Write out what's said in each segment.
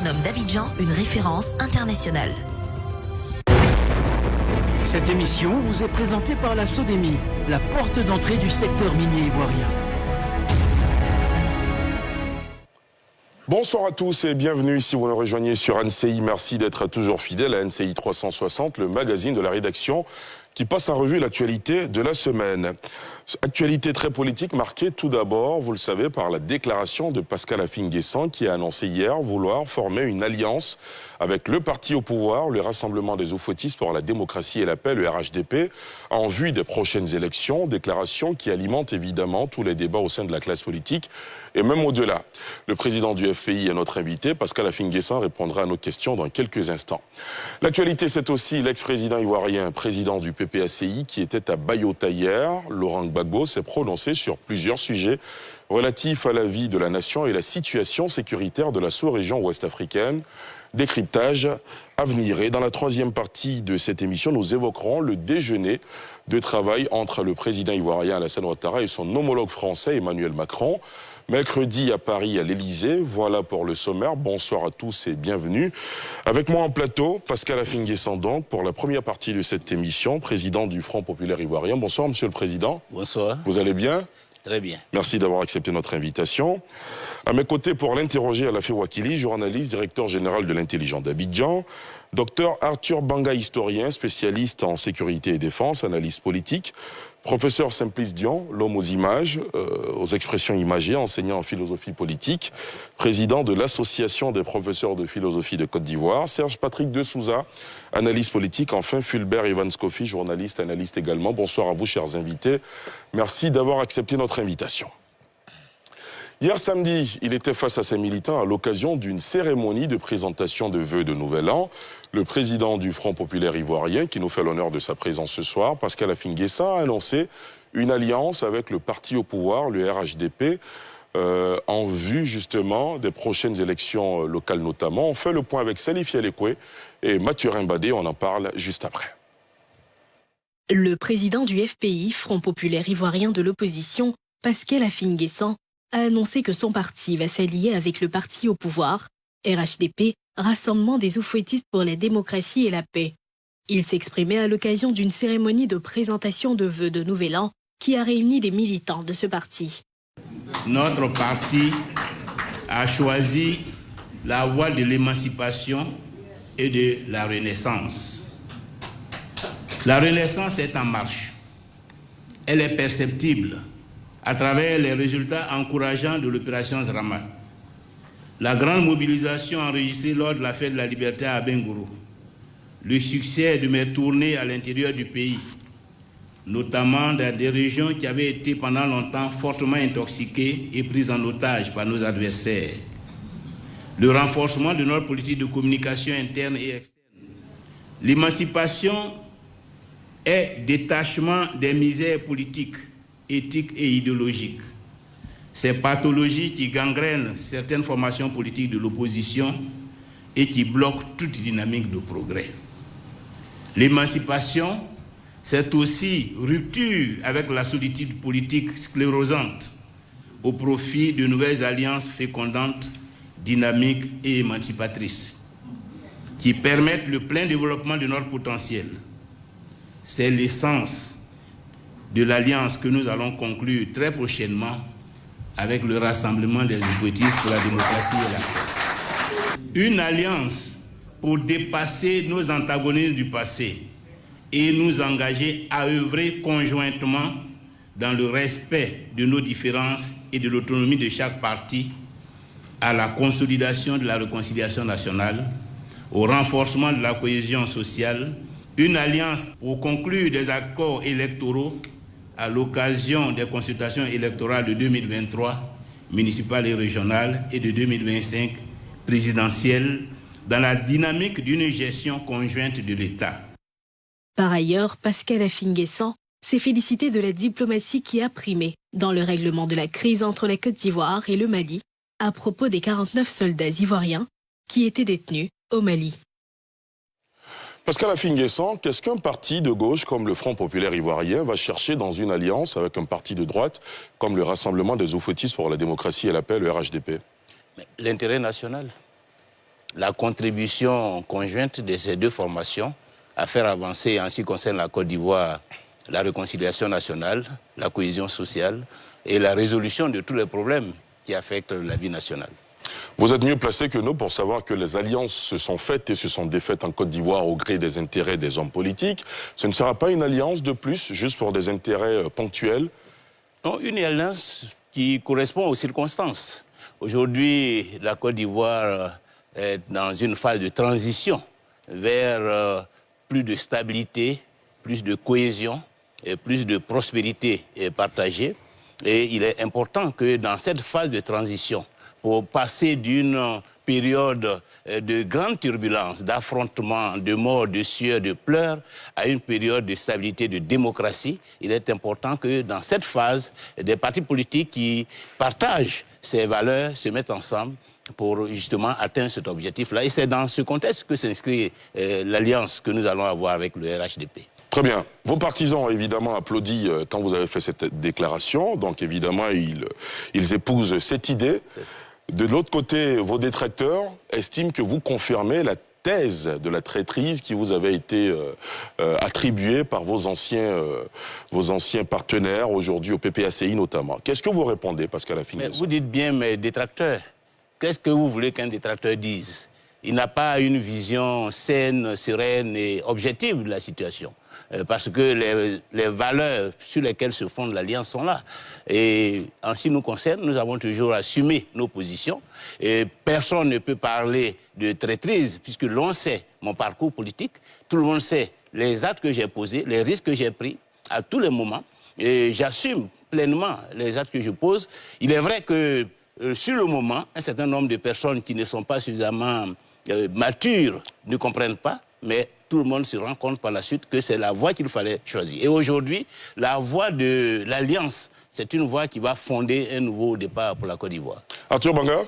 autonome d'Abidjan, une référence internationale. Cette émission vous est présentée par la Sodemi, la porte d'entrée du secteur minier ivoirien. Bonsoir à tous et bienvenue si vous nous rejoignez sur NCI. Merci d'être toujours fidèle à NCI 360, le magazine de la rédaction qui passe en revue l'actualité de la semaine. Actualité très politique marquée tout d'abord, vous le savez, par la déclaration de Pascal Affi-N'Guessan qui a annoncé hier vouloir former une alliance avec le parti au pouvoir, le Rassemblement des Oufouettistes pour la démocratie et la paix, le RHDP, en vue des prochaines élections. Déclaration qui alimente évidemment tous les débats au sein de la classe politique et même au-delà. Le président du FPI est notre invité. Pascal Affi-N'Guessan répondra à nos questions dans quelques instants. L'actualité, c'est aussi l'ex-président ivoirien, président du PPACI, qui était à Bayota hier. Laurent Gbagbo s'est prononcé sur plusieurs sujets relatifs à la vie de la nation et la situation sécuritaire de la sous-région ouest-africaine. Décryptage à venir. Et dans la troisième partie de cette émission, nous évoquerons le déjeuner de travail entre le président ivoirien Alassane Ouattara et son homologue français Emmanuel Macron. Mercredi à Paris, à l'Élysée. Voilà pour le sommaire. Bonsoir à tous et bienvenue. Avec moi en plateau, Pascal Affi-N'Guessan donc, pour la première partie de cette émission, président du Front populaire ivoirien. Bonsoir, monsieur le président. Bonsoir. Vous allez bien ? Très bien. Merci d'avoir accepté notre invitation. À mes côtés, pour l'interroger, Alafé Ouakili, journaliste, directeur général de l'Intelligence d'Abidjan. Docteur Arthur Banga, historien, spécialiste en sécurité et défense, analyste politique. Professeur Simplice Dion, l'homme aux images, aux expressions imagées, enseignant en philosophie politique, président de l'Association des professeurs de philosophie de Côte d'Ivoire. Serge Patrick de Souza, analyste politique. Enfin, Fulbert Evans-Kofi, journaliste, analyste également. Bonsoir à vous, chers invités. Merci d'avoir accepté notre invitation. Hier samedi, il était face à ses militants à l'occasion d'une cérémonie de présentation de vœux de Nouvel An. Le président du Front populaire ivoirien, qui nous fait l'honneur de sa présence ce soir, Pascal Affi-N'Guessan, a annoncé une alliance avec le parti au pouvoir, le RHDP, en vue justement des prochaines élections locales notamment. On fait le point avec Salif Yalekwe et Mathurin Badé, on en parle juste après. Le président du FPI, Front populaire ivoirien de l'opposition, Pascal Affi-N'Guessan, a annoncé que son parti va s'allier avec le parti au pouvoir, RHDP, Rassemblement des Oufouettistes pour la démocratie et la paix. Il s'exprimait à l'occasion d'une cérémonie de présentation de vœux de Nouvel An qui a réuni des militants de ce parti. Notre parti a choisi la voie de l'émancipation et de la renaissance. La renaissance est en marche. Elle est perceptible à travers les résultats encourageants de l'opération Zrama. La grande mobilisation enregistrée lors de la fête de la liberté à Bengourou, le succès de mes tournées à l'intérieur du pays, notamment dans des régions qui avaient été pendant longtemps fortement intoxiquées et prises en otage par nos adversaires, le renforcement de notre politique de communication interne et externe. L'émancipation est détachement des misères politiques, éthiques et idéologiques. Ces pathologies qui gangrènent certaines formations politiques de l'opposition et qui bloquent toute dynamique de progrès. L'émancipation, c'est aussi rupture avec la solitude politique sclérosante au profit de nouvelles alliances fécondantes, dynamiques et émancipatrices qui permettent le plein développement de notre potentiel. C'est l'essence de l'alliance que nous allons conclure très prochainement avec le Rassemblement des Oufouettistes pour la démocratie et la paix. Une alliance pour dépasser nos antagonismes du passé et nous engager à œuvrer conjointement dans le respect de nos différences et de l'autonomie de chaque parti à la consolidation de la réconciliation nationale, au renforcement de la cohésion sociale, une alliance pour conclure des accords électoraux à l'occasion des consultations électorales de 2023, municipales et régionales, et de 2025, présidentielles, dans la dynamique d'une gestion conjointe de l'État. Par ailleurs, Pascal Affi-N'Guessan s'est félicité de la diplomatie qui a primé dans le règlement de la crise entre la Côte d'Ivoire et le Mali à propos des 49 soldats ivoiriens qui étaient détenus au Mali. Pascal Affi-N'Guessan, qu'est-ce qu'un parti de gauche comme le Front populaire ivoirien va chercher dans une alliance avec un parti de droite comme le Rassemblement des Oufouettistes pour la démocratie et la paix, le RHDP? L'intérêt national. la contribution conjointe de ces deux formations à faire avancer, en ce qui concerne la Côte d'Ivoire, la réconciliation nationale, la cohésion sociale et la résolution de tous les problèmes qui affectent la vie nationale. Vous êtes mieux placé que nous pour savoir que les alliances se sont faites et se sont défaites en Côte d'Ivoire au gré des intérêts des hommes politiques. Ce ne sera pas une alliance de plus, juste pour des intérêts ponctuels? Non, une alliance qui correspond aux circonstances. Aujourd'hui, la Côte d'Ivoire est dans une phase de transition vers plus de stabilité, plus de cohésion et plus de prospérité partagée. Et il est important que dans cette phase de transition, pour passer d'une période de grande turbulence, d'affrontements, de morts, de sueur, de pleurs, à une période de stabilité, de démocratie, il est important que dans cette phase, des partis politiques qui partagent ces valeurs se mettent ensemble pour justement atteindre cet objectif-là. Et c'est dans ce contexte que s'inscrit l'alliance que nous allons avoir avec le RHDP. Très bien. Vos partisans ont évidemment applaudi quand vous avez fait cette déclaration. Donc évidemment, ils épousent cette idée. De l'autre côté, vos détracteurs estiment que vous confirmez la thèse de la traîtrise qui vous avait été attribuée par vos anciens partenaires, aujourd'hui au PPACI notamment. Qu'est-ce que vous répondez, Pascal Afingessa? Vous dites bien, mes détracteurs. Qu'est-ce que vous voulez qu'un détracteur dise? Il n'a pas une vision saine, sereine et objective de la situation. Parce que les valeurs sur lesquelles se fonde l'Alliance sont là. Et en ce qui nous concerne, nous avons toujours assumé nos positions. Et personne ne peut parler de traîtrise, puisque l'on sait mon parcours politique, tout le monde sait les actes que j'ai posés, les risques que j'ai pris à tous les moments. Et j'assume pleinement les actes que je pose. Il est vrai que sur le moment, un certain nombre de personnes qui ne sont pas suffisamment matures ne comprennent pas, mais tout le monde se rend compte par la suite que c'est la voie qu'il fallait choisir. Et aujourd'hui, la voie de l'Alliance, c'est une voie qui va fonder un nouveau départ pour la Côte d'Ivoire. Arthur Banga?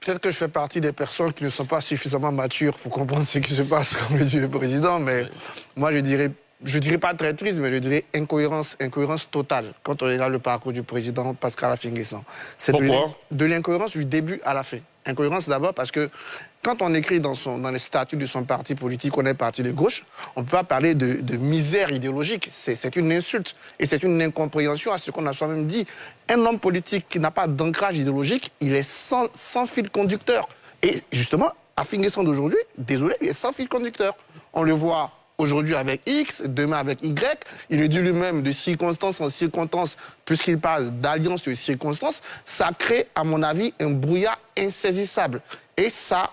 Peut-être que je fais partie des personnes qui ne sont pas suffisamment matures pour comprendre ce qui se passe, comme le dit le président, mais moi je dirais pas traîtrise, mais je dirais incohérence totale quand on regarde le parcours du président Pascal Afingessa. Pourquoi? De l'incohérence du début à la fin. Incohérence d'abord parce que quand on écrit dans les statuts de son parti politique, on est parti de gauche, on ne peut pas parler de misère idéologique. C'est une insulte et c'est une incompréhension à ce qu'on a soi-même dit. Un homme politique qui n'a pas d'ancrage idéologique, il est sans fil conducteur. Et justement, Afingessa d'aujourd'hui, désolé, il est sans fil conducteur. On le voit aujourd'hui avec X, demain avec Y. Il est dit lui-même de circonstance en circonstance, puisqu'il parle d'alliance de circonstances. Ça crée, à mon avis, un brouillard insaisissable. Et ça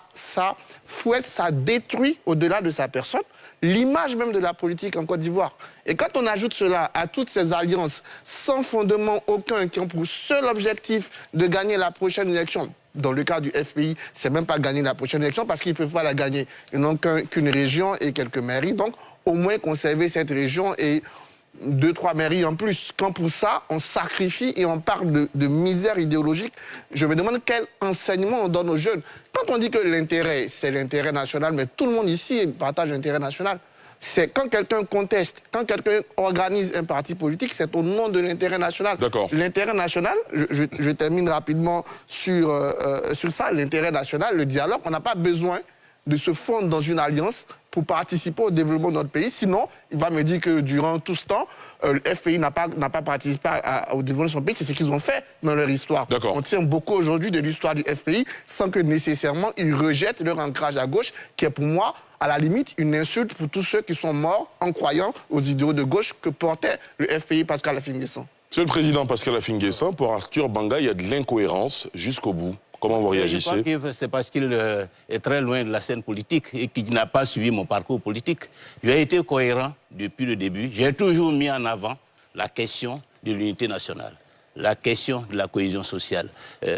fouette, ça détruit, au-delà de sa personne, l'image même de la politique en Côte d'Ivoire. Et quand on ajoute cela à toutes ces alliances sans fondement aucun, qui ont pour seul objectif de gagner la prochaine élection, dans le cas du FPI, c'est même pas gagner la prochaine élection parce qu'ils ne peuvent pas la gagner. Ils n'ont qu'une région et quelques mairies. Donc, au moins conserver cette région et 2-3 mairies en plus. Quand pour ça, on sacrifie et on parle de misère idéologique, je me demande quel enseignement on donne aux jeunes. Quand on dit que l'intérêt, c'est l'intérêt national, mais tout le monde ici partage l'intérêt national. C'est quand quelqu'un conteste, quand quelqu'un organise un parti politique, c'est au nom de l'intérêt national. D'accord. L'intérêt national, je termine rapidement sur ça, l'intérêt national, le dialogue, on n'a pas besoin de se fondre dans une alliance pour participer au développement de notre pays. Sinon, il va me dire que durant tout ce temps, le FPI n'a pas participé au développement de son pays. C'est ce qu'ils ont fait dans leur histoire. On tient beaucoup aujourd'hui de l'histoire du FPI sans que nécessairement ils rejettent leur ancrage à gauche, qui est pour moi, à la limite, une insulte pour tous ceux qui sont morts en croyant aux idéaux de gauche que portait le FPI Pascal Afingessa. Monsieur le Président Pascal Afingessa, pour Arthur Banga, il y a de l'incohérence jusqu'au bout. Comment vous réagissez? Je crois que c'est parce qu'il est très loin de la scène politique et qu'il n'a pas suivi mon parcours politique. J'ai été cohérent depuis le début. J'ai toujours mis en avant la question de l'unité nationale, la question de la cohésion sociale.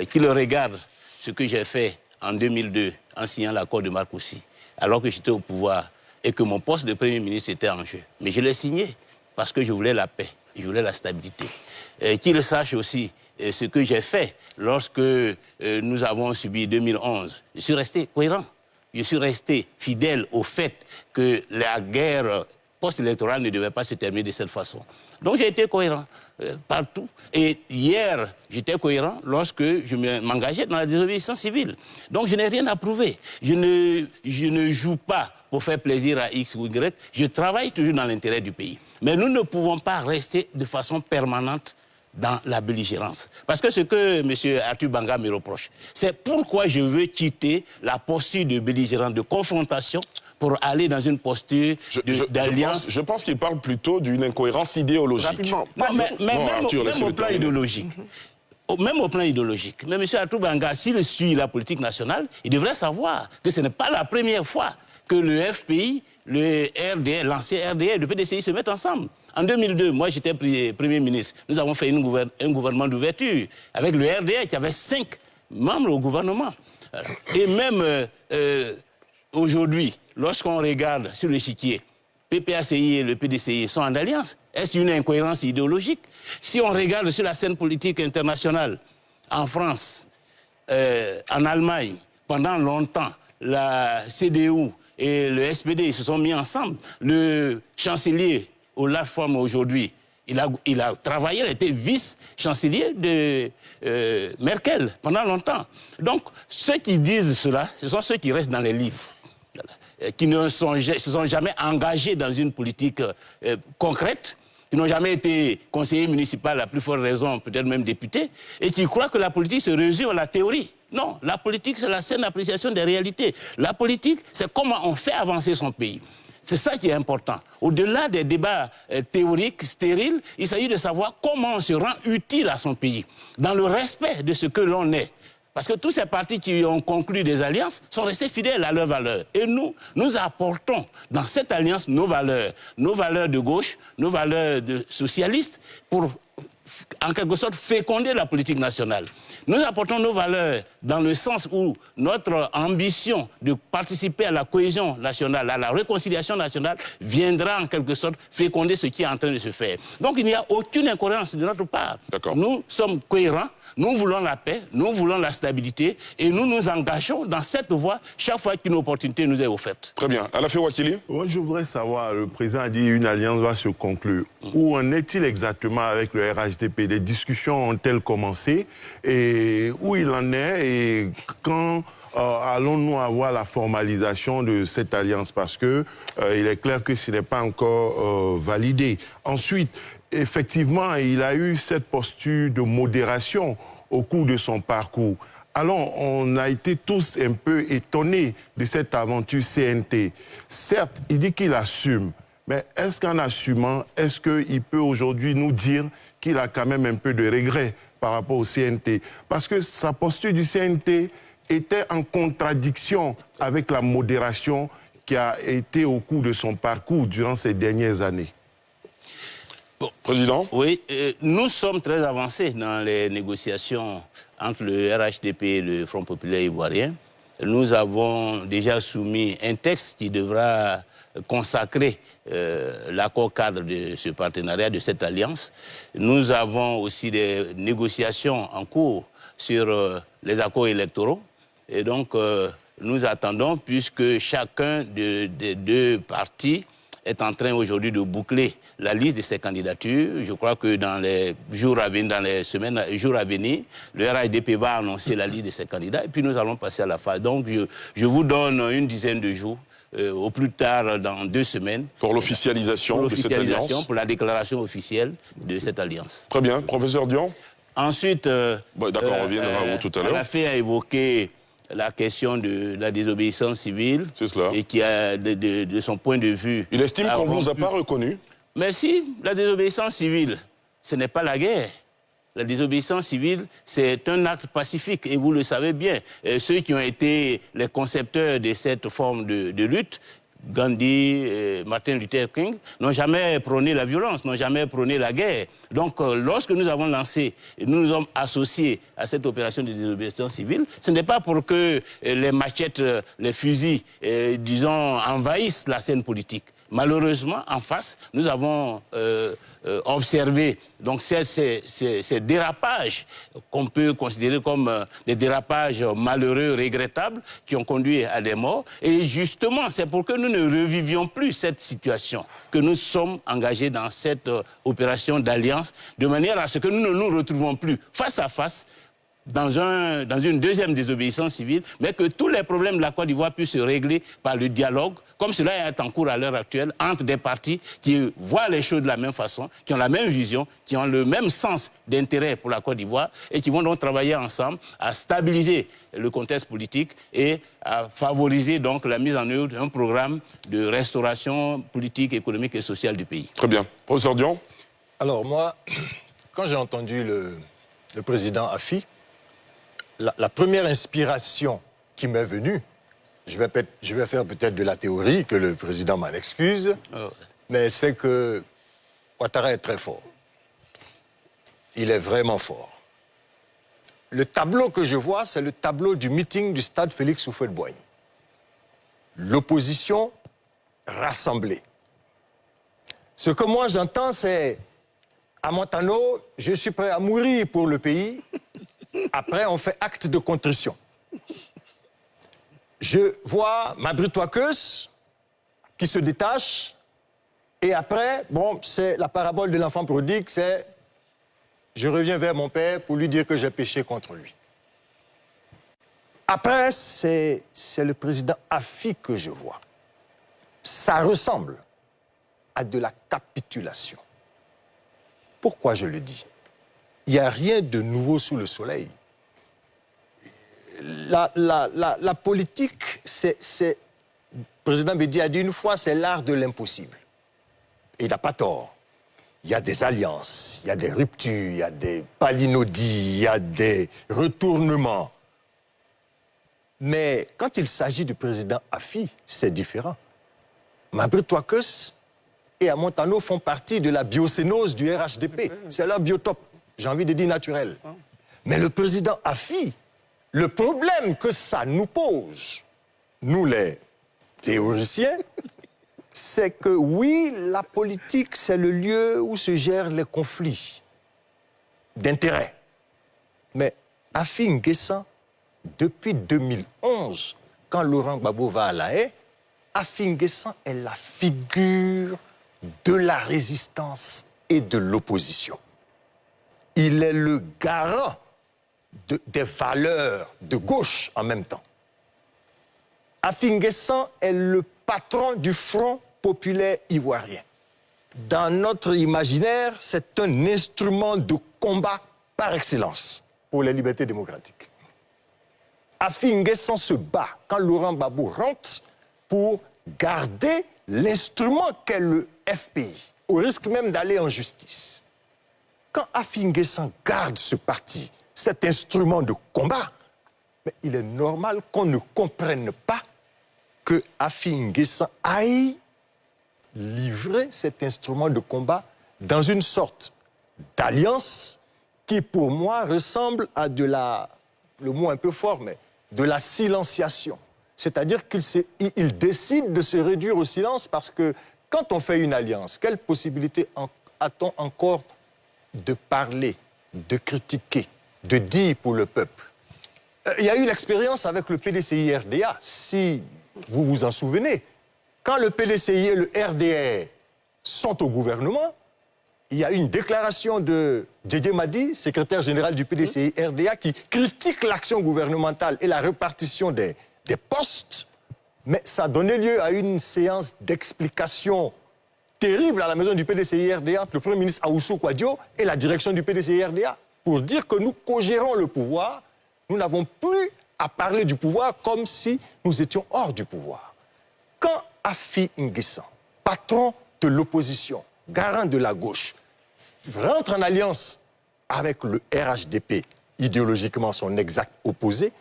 Qu'il regarde ce que j'ai fait en 2002 en signant l'accord de Marcoussis, alors que j'étais au pouvoir et que mon poste de Premier ministre était en jeu. Mais je l'ai signé parce que je voulais la paix, je voulais la stabilité. Qu'il sache aussi ce que j'ai fait lorsque nous avons subi 2011. Je suis resté cohérent. Je suis resté fidèle au fait que la guerre post-électorale ne devait pas se terminer de cette façon. Donc j'ai été cohérent partout. Et hier, j'étais cohérent lorsque je m'engageais dans la désobéissance civile. Donc je n'ai rien à prouver. Je ne joue pas pour faire plaisir à X ou Y. Je travaille toujours dans l'intérêt du pays. Mais nous ne pouvons pas rester de façon permanente dans la belligérance. Parce que ce que M. Arthur Banga me reproche, c'est pourquoi je veux quitter la posture de belligérance, de confrontation, pour aller dans une posture d'alliance. Je pense qu'il parle plutôt d'une incohérence idéologique. Rapidement. Même au plan idéologique. Même au plan idéologique. Mais M. Arthur Banga, s'il suit la politique nationale, il devrait savoir que ce n'est pas la première fois que le FPI, le RDR, l'ancien RDR et le PDCI se mettent ensemble. En 2002, moi j'étais Premier ministre. Nous avons fait un gouvernement d'ouverture avec le RDR qui avait 5 membres au gouvernement. Et même aujourd'hui, lorsqu'on regarde sur l'échiquier, PPACI et le PDCI sont en alliance. Est-ce une incohérence idéologique? Si on regarde sur la scène politique internationale, en France, en Allemagne, pendant longtemps, la CDU et le SPD se sont mis ensemble. Le chancelier Olaf Scholz aujourd'hui, il a travaillé, il a été vice-chancelier de Merkel pendant longtemps. Donc, ceux qui disent cela, ce sont ceux qui restent dans les livres, qui ne se sont jamais engagés dans une politique concrète, qui n'ont jamais été conseillers municipaux, à la plus forte raison, peut-être même députés, et qui croient que la politique se résume à la théorie. Non, la politique, c'est la saine appréciation des réalités. La politique, c'est comment on fait avancer son pays. C'est ça qui est important. Au-delà des débats théoriques, stériles, il s'agit de savoir comment on se rend utile à son pays, dans le respect de ce que l'on est. Parce que tous ces partis qui ont conclu des alliances sont restés fidèles à leurs valeurs. Et nous apportons dans cette alliance nos valeurs de gauche, nos valeurs de socialistes, pour en quelque sorte féconder la politique nationale. Nous apportons nos valeurs dans le sens où notre ambition de participer à la cohésion nationale, à la réconciliation nationale, viendra en quelque sorte féconder ce qui est en train de se faire. Donc il n'y a aucune incohérence de notre part. Nous sommes cohérents, nous voulons la paix, nous voulons la stabilité et nous nous engageons dans cette voie chaque fois qu'une opportunité nous est offerte. Très bien. Alafé Ouattili. Moi, je voudrais savoir, le président a dit qu'une alliance va se conclure. Où en est-il exactement avec le RHDP? Les discussions ont-elles commencé? Et où il en est? Et quand allons-nous avoir la formalisation de cette alliance? Parce que il est clair que ce n'est pas encore validé. Ensuite, effectivement, il a eu cette posture de modération au cours de son parcours. Alors, on a été tous un peu étonnés de cette aventure CNT. Certes, il dit qu'il assume, mais est-ce qu'en assumant, est-ce qu'il peut aujourd'hui nous dire qu'il a quand même un peu de regret par rapport au CNT? Parce que sa posture du CNT était en contradiction avec la modération qui a été au cours de son parcours durant ces dernières années. Bon. Président? Oui, nous sommes très avancés dans les négociations entre le RHDP et le Front populaire ivoirien. Nous avons déjà soumis un texte qui devra consacrer l'accord cadre de ce partenariat, de cette alliance. Nous avons aussi des négociations en cours sur les accords électoraux. Et donc, nous attendons, puisque chacun des deux partis est en train aujourd'hui de boucler la liste de ses candidatures. Je crois que dans les jours à venir, dans les semaines, jours à venir, le RHDP va annoncer la liste de ses candidats et puis nous allons passer à la phase. Donc je vous donne une dizaine de jours, au plus tard dans 2 semaines. Pour l'officialisation de cette alliance. Pour la déclaration officielle de cette alliance. Très bien. Professeur Dion? Ensuite, d'accord, on reviendra à vous tout à l'heure. Alafé a évoqué la question de la désobéissance civile. C'est cela. Et qui a, de son point de vue... Il estime qu'on ne vous a pas reconnu. Mais si, la désobéissance civile, ce n'est pas la guerre. La désobéissance civile, c'est un acte pacifique, et vous le savez bien. Ceux qui ont été les concepteurs de cette forme de lutte, Gandhi, Martin Luther King, n'ont jamais prôné la violence, n'ont jamais prôné la guerre. Donc, lorsque nous avons lancé, nous nous sommes associés à cette opération de désobéissance civile, ce n'est pas pour que les machettes, les fusils, disons, envahissent la scène politique, malheureusement, en face, nous avons observé donc, ces dérapages qu'on peut considérer comme des dérapages malheureux, regrettables, qui ont conduit à des morts. Et justement, c'est pour que nous ne revivions plus cette situation que nous sommes engagés dans cette opération d'alliance, de manière à ce que nous ne nous retrouvons plus face à face dans une deuxième désobéissance civile, mais que tous les problèmes de la Côte d'Ivoire puissent se régler par le dialogue, comme cela est en cours à l'heure actuelle, entre des partis qui voient les choses de la même façon, qui ont la même vision, qui ont le même sens d'intérêt pour la Côte d'Ivoire et qui vont donc travailler ensemble à stabiliser le contexte politique et à favoriser donc la mise en œuvre d'un programme de restauration politique, économique et sociale du pays. Très bien. Professeur Dion? Alors moi, quand j'ai entendu le président Afi, la première inspiration qui m'est venue, je vais faire peut-être de la théorie, que le président m'en excuse, mais c'est que Ouattara est très fort. Il est vraiment fort. Le tableau que je vois, c'est le tableau du meeting du stade Félix Houphouët-Boigny. L'opposition rassemblée. Ce que moi j'entends, c'est à Montano, je suis prêt à mourir pour le pays. Après, on fait acte de contrition. Je vois Mabrit Ouakes qui se détache. Et après, bon, c'est la parabole de l'enfant prodigue, c'est je reviens vers mon père pour lui dire que j'ai péché contre lui. Après, c'est le président Afi que je vois. Ça ressemble à de la capitulation. Pourquoi je le dis? Il n'y a rien de nouveau sous le soleil. La politique, le président Bédi a dit une fois, c'est l'art de l'impossible. Et il n'a pas tort. Il y a des alliances, il y a des ruptures, il y a des palinodies, il y a des retournements. Mais quand il s'agit du président Afi, c'est différent. Mabrit Ouakes et Amontano font partie de la biocénose du RHDP. C'est leur biotope. J'ai envie de dire naturel. Mais le président Afi, le problème que ça nous pose, nous les théoriciens, c'est que oui, la politique, c'est le lieu où se gèrent les conflits d'intérêts. Mais Afi N'Guessan, depuis 2011, quand Laurent Gbagbo va à La Haye, Afi N'Guessan est la figure de la résistance et de l'opposition. Il est le garant des valeurs de gauche en même temps. Afi N'Guessan est le patron du Front populaire ivoirien. Dans notre imaginaire, c'est un instrument de combat par excellence pour les libertés démocratiques. Afi N'Guessan se bat quand Laurent Gbagbo rentre pour garder l'instrument qu'est le FPI, au risque même d'aller en justice. Quand Afi N'Guessan garde ce parti, cet instrument de combat, mais il est normal qu'on ne comprenne pas que Afi N'Guessan aille livrer cet instrument de combat dans une sorte d'alliance qui, pour moi, ressemble à de la, le mot un peu fort, mais de la silenciation. C'est-à-dire qu'il décide de se réduire au silence parce que quand on fait une alliance, quelle possibilité a-t-on encore de parler, de critiquer, de dire pour le peuple? Il y a eu l'expérience avec le PDCI-RDA, si vous vous en souvenez. Quand le PDCI et le RDR sont au gouvernement, il y a une déclaration de Djedje Madi, secrétaire général du PDCI-RDA, qui critique l'action gouvernementale et la répartition des postes, mais ça a donné lieu à une séance d'explication terrible à la maison du PDCI-RDA entre le Premier ministre Aoussou Kouadio et la direction du PDCI-RDA pour dire que nous co-gérons le pouvoir, nous n'avons plus à parler du pouvoir comme si nous étions hors du pouvoir. Quand Afi N'Guessan, patron de l'opposition, garant de la gauche, rentre en alliance avec le RHDP, idéologiquement son exact opposé,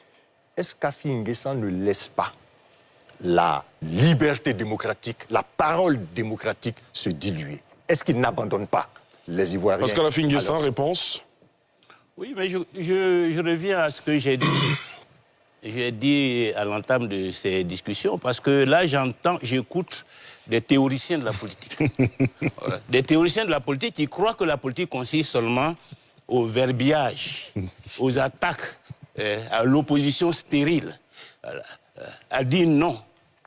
est-ce qu'Afi N'Guessan ne laisse pas la liberté démocratique, la parole démocratique se diluer? Est-ce qu'il n'abandonne pas les Ivoiriens? Parce qu'à Afi N'Guessan, réponse? Oui, mais je reviens à ce que j'ai dit. j'ai dit à l'entame de ces discussions, parce que là, j'écoute des théoriciens de la politique. Voilà. Des théoriciens de la politique qui croient que la politique consiste seulement au verbiage, aux attaques, à l'opposition stérile, voilà, à dire non,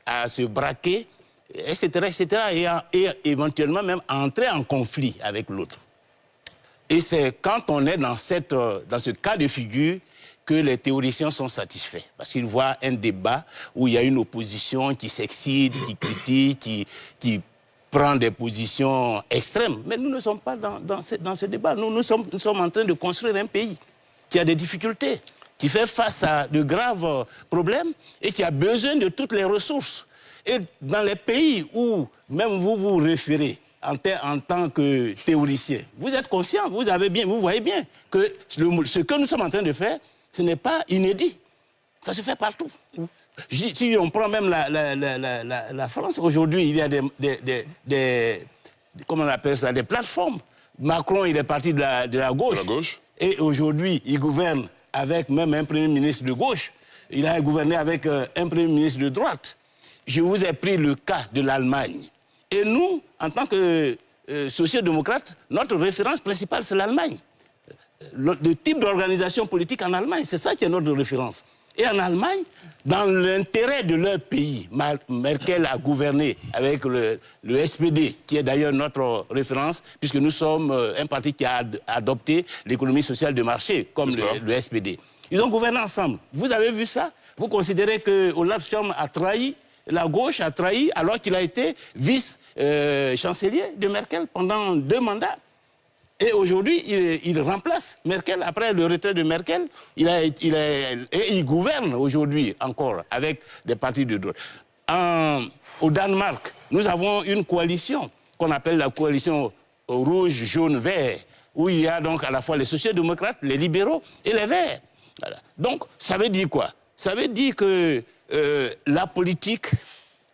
à se braquer, etc., et éventuellement même à entrer en conflit avec l'autre. Et c'est quand on est dans ce cas de figure que les théoriciens sont satisfaits. Parce qu'ils voient un débat où il y a une opposition qui s'excite, qui critique, qui prend des positions extrêmes. Mais nous ne sommes pas dans ce débat. Nous sommes en train de construire un pays qui a des difficultés, qui fait face à de graves problèmes et qui a besoin de toutes les ressources. Et dans les pays où même vous vous référez en tant que théoricien, vous êtes conscient, vous voyez bien que ce que nous sommes en train de faire, ce n'est pas inédit. Ça se fait partout. Si on prend même la France, aujourd'hui, il y a comment on appelle ça, des plateformes. Macron, il est parti de la gauche. Et aujourd'hui, il gouverne avec même un Premier ministre de gauche. Il a gouverné avec un Premier ministre de droite. Je vous ai pris le cas de l'Allemagne. Et nous, en tant que sociodémocrates, notre référence principale, c'est l'Allemagne. Le type d'organisation politique en Allemagne, c'est ça qui est notre référence. Et en Allemagne, dans l'intérêt de leur pays, Merkel a gouverné avec le SPD, qui est d'ailleurs notre référence, puisque nous sommes un parti qui a adopté l'économie sociale de marché, comme le SPD. Ils ont gouverné ensemble. Vous avez vu ça? Vous considérez que Olaf Scholz a trahi, la gauche a trahi, alors qu'il a été vice-chancelier de Merkel pendant 2 mandats. Et aujourd'hui, il remplace Merkel. Après le retrait de Merkel, il gouverne aujourd'hui encore avec des partis de droite. Au Danemark, nous avons une coalition qu'on appelle la coalition rouge, jaune, vert, où il y a donc à la fois les sociaux-démocrates, les libéraux et les verts. Voilà. Donc, ça veut dire quoi? Ça veut dire que la politique,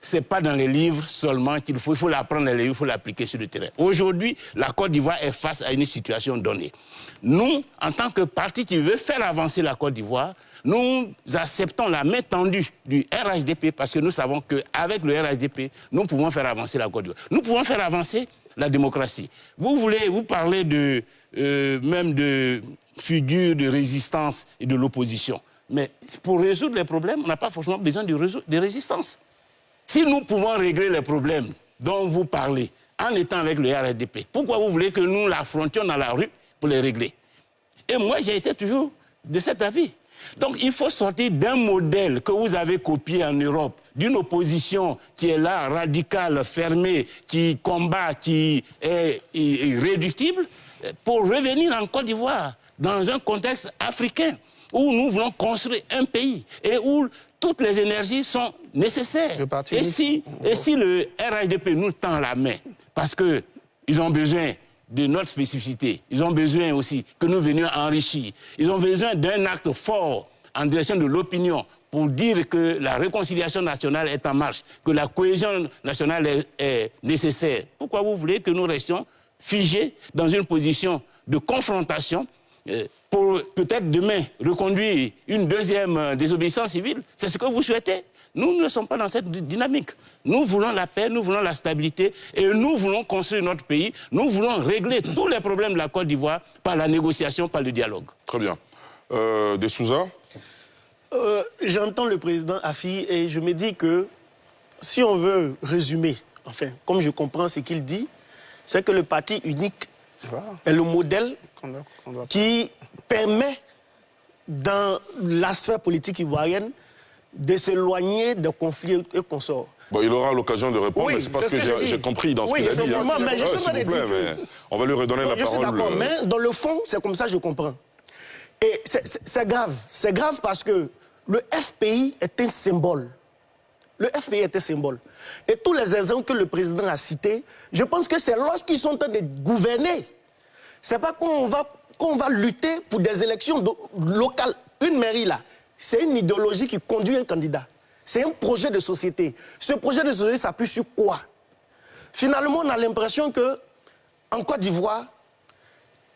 ce n'est pas dans les livres seulement qu'il faut. Il faut l'apprendre dans les livres, il faut l'appliquer sur le terrain. Aujourd'hui, la Côte d'Ivoire est face à une situation donnée. Nous, en tant que parti qui veut faire avancer la Côte d'Ivoire, nous acceptons la main tendue du RHDP parce que nous savons qu'avec le RHDP, nous pouvons faire avancer la Côte d'Ivoire. Nous pouvons faire avancer la démocratie. Vous parlez même de figures de résistance et de l'opposition. Mais pour résoudre les problèmes, on n'a pas forcément besoin de résistance. Si nous pouvons régler les problèmes dont vous parlez en étant avec le RHDP, pourquoi vous voulez que nous l'affrontions dans la rue pour les régler? Et moi, j'ai été toujours de cet avis. Donc, il faut sortir d'un modèle que vous avez copié en Europe, d'une opposition qui est là, radicale, fermée, qui combat, qui est irréductible, pour revenir en Côte d'Ivoire, dans un contexte africain, où nous voulons construire un pays et où toutes les énergies sont nécessaires. Et si le RHDP nous tend la main, parce qu'ils ont besoin de notre spécificité, ils ont besoin aussi que nous venions enrichir, ils ont besoin d'un acte fort en direction de l'opinion pour dire que la réconciliation nationale est en marche, que la cohésion nationale est nécessaire. Pourquoi vous voulez que nous restions figés dans une position de confrontation pour peut-être demain reconduire une deuxième désobéissance civile? C'est ce que vous souhaitez? Nous ne sommes pas dans cette dynamique. Nous voulons la paix, nous voulons la stabilité et nous voulons construire notre pays. Nous voulons régler tous les problèmes de la Côte d'Ivoire par la négociation, par le dialogue. Très bien. De Souza? J'entends le président Afi et je me dis que si on veut résumer, enfin, comme je comprends ce qu'il dit, c'est que le parti unique est le modèle qui permet, dans la sphère politique ivoirienne, de s'éloigner des conflits et consorts. Bon, il aura l'occasion de répondre, mais c'est parce que j'ai compris dans ce qu'il a dit. Oui, effectivement, mais je suis pas dit que... On va lui redonner la parole. Je suis d'accord, mais dans le fond, c'est comme ça que je comprends. Et c'est grave. C'est grave parce que le FPI est un symbole. Le FPI est un symbole. Et tous les exemples que le président a cités, je pense que c'est lorsqu'ils sont en train de gouverner. C'est pas qu'on va lutter pour des élections locales. Une mairie, là, c'est une idéologie qui conduit un candidat. C'est un projet de société. Ce projet de société s'appuie sur quoi? Finalement, on a l'impression qu'en Côte d'Ivoire,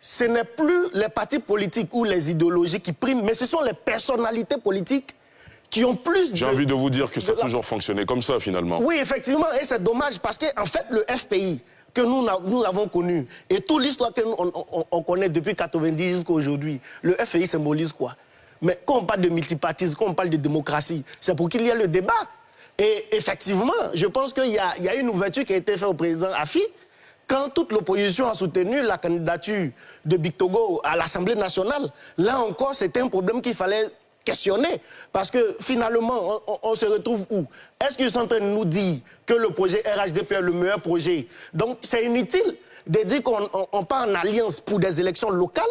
ce n'est plus les partis politiques ou les idéologies qui priment, mais ce sont les personnalités politiques qui ont plus de... J'ai envie de vous dire que ça a toujours fonctionné comme ça, finalement. Oui, effectivement, et c'est dommage parce qu'en fait, le FPI que nous avons connu, et toute l'histoire que on connaît depuis 90 jusqu'à aujourd'hui, le FPI symbolise quoi? Mais quand on parle de multipartisme, quand on parle de démocratie, c'est pour qu'il y ait le débat. Et effectivement, je pense qu'il y a une ouverture qui a été faite au président Afi, quand toute l'opposition a soutenu la candidature de Bictogo à l'Assemblée nationale. Là encore, c'était un problème qu'il fallait questionner. Parce que finalement, on se retrouve où? Est-ce qu'ils sont en train de nous dire que le projet RHDP est le meilleur projet? Donc c'est inutile de dire qu'on part en alliance pour des élections locales.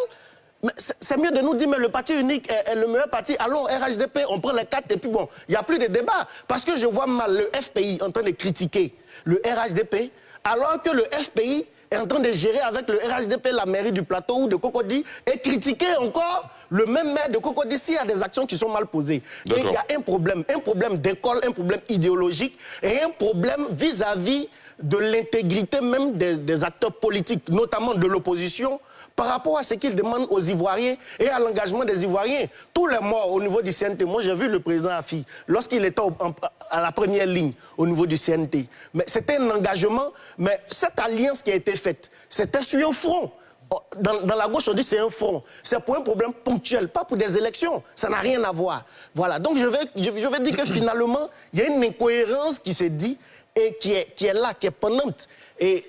Mais c'est mieux de nous dire, mais le parti unique est le meilleur parti. Allons, RHDP, on prend les 4 et puis bon, il n'y a plus de débat. Parce que je vois mal le FPI en train de critiquer le RHDP, alors que le FPI est en train de gérer avec le RHDP la mairie du Plateau ou de Cocody et critiquer encore le même maire de Cocody s'il y a des actions qui sont mal posées. Et il y a un problème d'école, un problème idéologique et un problème vis-à-vis de l'intégrité même des acteurs politiques, notamment de l'opposition, par rapport à ce qu'ils demandent aux Ivoiriens et à l'engagement des Ivoiriens. Tous les mois, au niveau du CNT, moi j'ai vu le président Afi, lorsqu'il était à la première ligne au niveau du CNT. Mais c'était un engagement, mais cette alliance qui a été faite, c'était sur un front. Dans la gauche, on dit c'est un front. C'est pour un problème ponctuel, pas pour des élections. Ça n'a rien à voir. Voilà, donc je vais dire que finalement, il y a une incohérence qui se dit et qui est là, qui est pendante. Et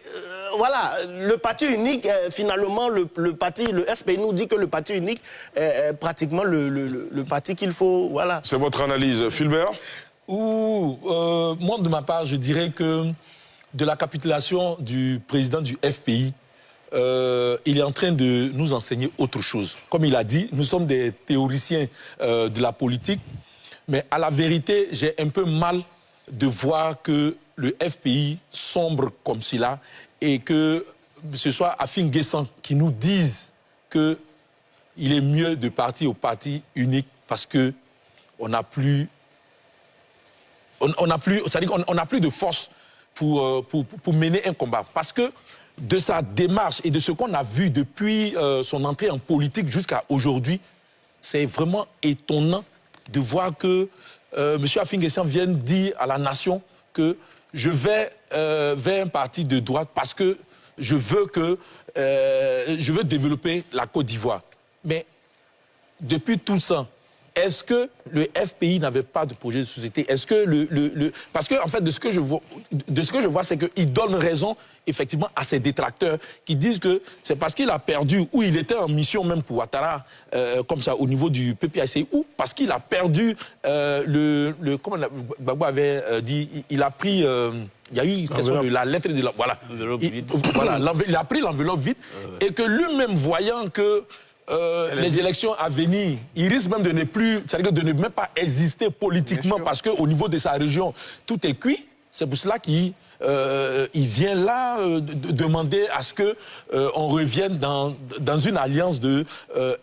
voilà, le parti unique, finalement, le FPI nous dit que le parti unique est pratiquement le parti qu'il faut, voilà. C'est votre analyse, Fulbert? Moi, de ma part, je dirais que de la capitulation du président du FPI, il est en train de nous enseigner autre chose. Comme il a dit, nous sommes des théoriciens de la politique, mais à la vérité, j'ai un peu mal de voir que le FPI sombre comme cela et que ce soit Afi N'Guessan qui nous dise qu'il est mieux de partir au parti unique parce que on n'a plus de force pour mener un combat. Parce que de sa démarche et de ce qu'on a vu depuis son entrée en politique jusqu'à aujourd'hui, c'est vraiment étonnant de voir que M. Afi N'Guessan vient dire à la nation que je vais vers un parti de droite parce que je veux développer la Côte d'Ivoire. Mais depuis tout ça, est-ce que le FPI n'avait pas de projet de société? Est-ce que parce que en fait de ce que je vois, c'est qu'il donne raison effectivement à ses détracteurs qui disent que c'est parce qu'il a perdu ou il était en mission même pour Ouattara comme ça au niveau du PPACI ou parce qu'il a perdu comment Gbagbo avait dit, il a pris il y a eu une question de la lettre de la voilà. Il a pris l'enveloppe vide et que lui-même voyant que les élections à venir, il risque même de ne plus, c'est-à-dire de ne même pas exister politiquement parce qu'au niveau de sa région, tout est cuit. C'est pour cela qu'il vient là demander à ce qu'on revienne dans une alliance de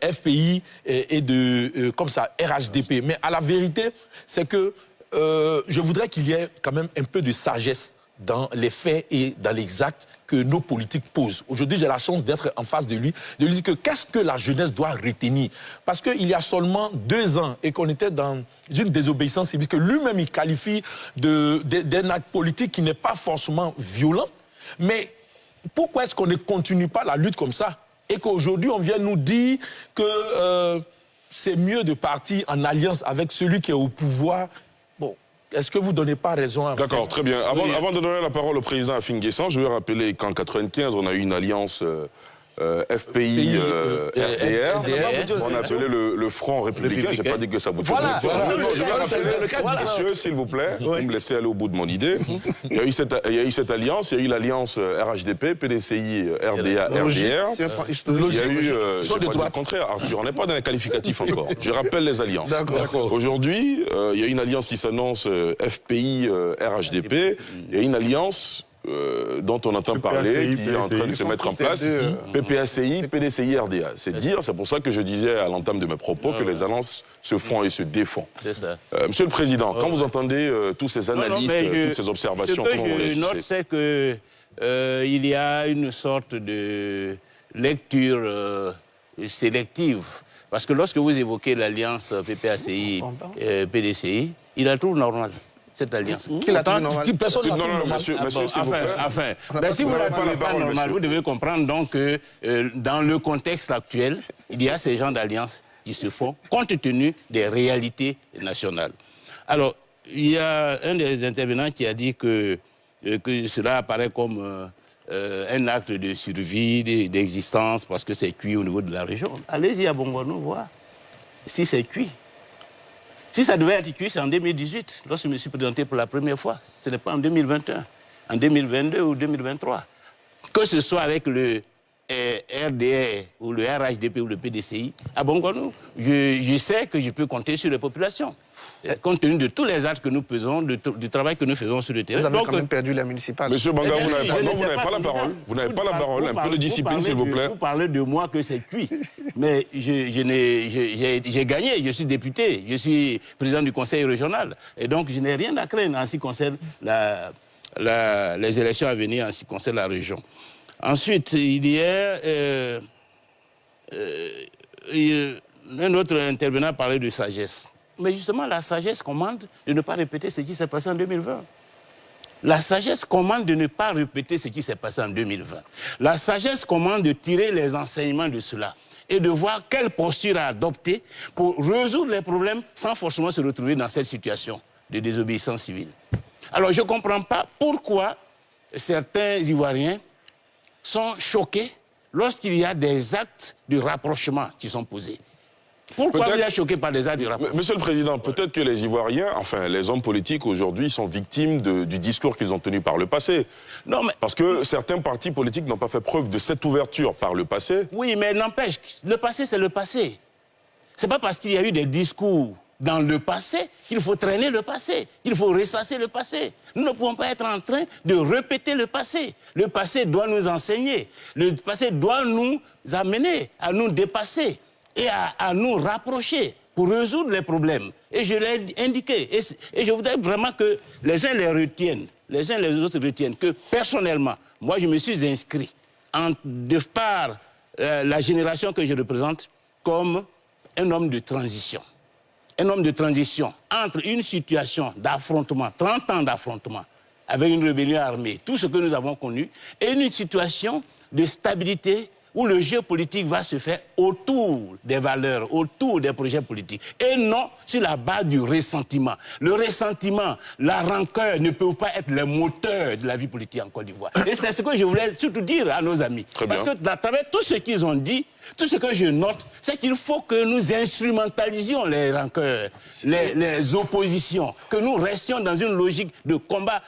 FPI et de comme ça, RHDP. Mais à la vérité, c'est que je voudrais qu'il y ait quand même un peu de sagesse dans les faits et dans les actes que nos politiques posent. Aujourd'hui, j'ai la chance d'être en face de lui dire que qu'est-ce que la jeunesse doit retenir? Parce qu'il y a seulement 2 ans et qu'on était dans une désobéissance civique que lui-même il qualifie d'un acte politique qui n'est pas forcément violent. Mais pourquoi est-ce qu'on ne continue pas la lutte comme ça? Et qu'aujourd'hui, on vient nous dire que c'est mieux de partir en alliance avec celui qui est au pouvoir. Bon. Est-ce que vous ne donnez pas raison à... D'accord, très bien. Avant de donner la parole au président Afi N'Guessan, je vais rappeler qu'en 1995, on a eu une alliance FPI, RDR. On a appelé le Front républicain. Je n'ai pas dit que ça bouge. Voilà. Je vais rappeler, monsieur, s'il vous plaît, vous me laissez aller au bout de mon idée. Il y a eu cette alliance, il y a eu l'alliance RHDP, PDCI, RDA, RDR. Il y a eu, je ne pas dire le contraire, Arthur, on n'est pas dans les qualificatifs encore. Je rappelle les alliances. Aujourd'hui, il y a une alliance qui s'annonce FPI, RHDP, et une alliance dont on entend parler, qui est en train de se mettre en place, PPACI, PDCI, RDA. C'est pour ça que je disais à l'entame de mes propos que les alliances se font et se défont. Monsieur le Président, quand vous entendez tous ces analystes, toutes ces observations, comment vous réagissez? Ce que je note, c'est qu'il y a une sorte de lecture sélective. Parce que lorsque vous évoquez l'alliance PPACI-PDCI, il la trouve normale, cette alliance. Qui la trouve normale? Personne Non, non, monsieur, s'il vous plaît. Enfin, si vous ne la trouvez pas normale, vous devez comprendre donc que dans le contexte actuel, il y a ces genres d'alliances qui se font compte tenu des réalités nationales. Alors, il y a un des intervenants qui a dit que cela apparaît comme un acte de survie, d'existence, parce que c'est cuit au niveau de la région. Allez-y à Bongonou voir si c'est cuit. Si ça devait être cuit, c'est en 2018, lorsque je me suis présenté pour la première fois. Ce n'est pas en 2021, en 2022 ou 2023. Que ce soit avec le RDR ou le RHDP ou le PDCI, à Bongonou, je sais que je peux compter sur les populations. Compte tenu de tous les actes que nous faisons, du travail que nous faisons sur le terrain. Vous avez quand même perdu la municipale. Monsieur Banga, vous n'avez pas la parole. Vous n'avez pas la parole. Un peu de discipline, s'il vous plaît. Vous parlez de moi que c'est cuit. Mais j'ai gagné. Je suis député. Je suis président du conseil régional. Et donc, je n'ai rien à craindre en ce qui concerne les élections à venir, en ce qui concerne la région. Ensuite, il y a un autre intervenant parlait de sagesse. Mais justement, la sagesse commande de ne pas répéter ce qui s'est passé en 2020. La sagesse commande de ne pas répéter ce qui s'est passé en 2020. La sagesse commande de tirer les enseignements de cela et de voir quelle posture à adopter pour résoudre les problèmes sans forcément se retrouver dans cette situation de désobéissance civile. Alors, je ne comprends pas pourquoi certains Ivoiriens sont choqués lorsqu'il y a des actes de rapprochement qui sont posés. Pourquoi vous êtes choqués par des actes de rapprochement? Monsieur le Président, peut-être que les Ivoiriens, enfin les hommes politiques aujourd'hui, sont victimes du discours qu'ils ont tenu par le passé. Non, mais... Parce que certains partis politiques n'ont pas fait preuve de cette ouverture par le passé. Oui, mais n'empêche, le passé, c'est le passé. Ce n'est pas parce qu'il y a eu des discours dans le passé qu'il faut traîner le passé, qu'il faut ressasser le passé. Nous ne pouvons pas être en train de répéter le passé. Le passé doit nous enseigner. Le passé doit nous amener à nous dépasser et à nous rapprocher pour résoudre les problèmes. Et je l'ai indiqué. Et je voudrais vraiment que les uns les retiennent, les uns les autres retiennent, que personnellement, moi je me suis inscrit de par la génération que je représente comme un homme de transition. Un homme de transition entre une situation d'affrontement, 30 ans d'affrontement, avec une rébellion armée, tout ce que nous avons connu, et une situation de stabilité où le jeu politique va se faire autour des valeurs, autour des projets politiques, et non sur la base du ressentiment. Le ressentiment, la rancœur ne peuvent pas être le moteur de la vie politique en Côte d'Ivoire. Et c'est ce que je voulais surtout dire à nos amis. Parce que à travers tout ce qu'ils ont dit, tout ce que je note, c'est qu'il faut que nous instrumentalisions les rancœurs, les oppositions, que nous restions dans une logique de combat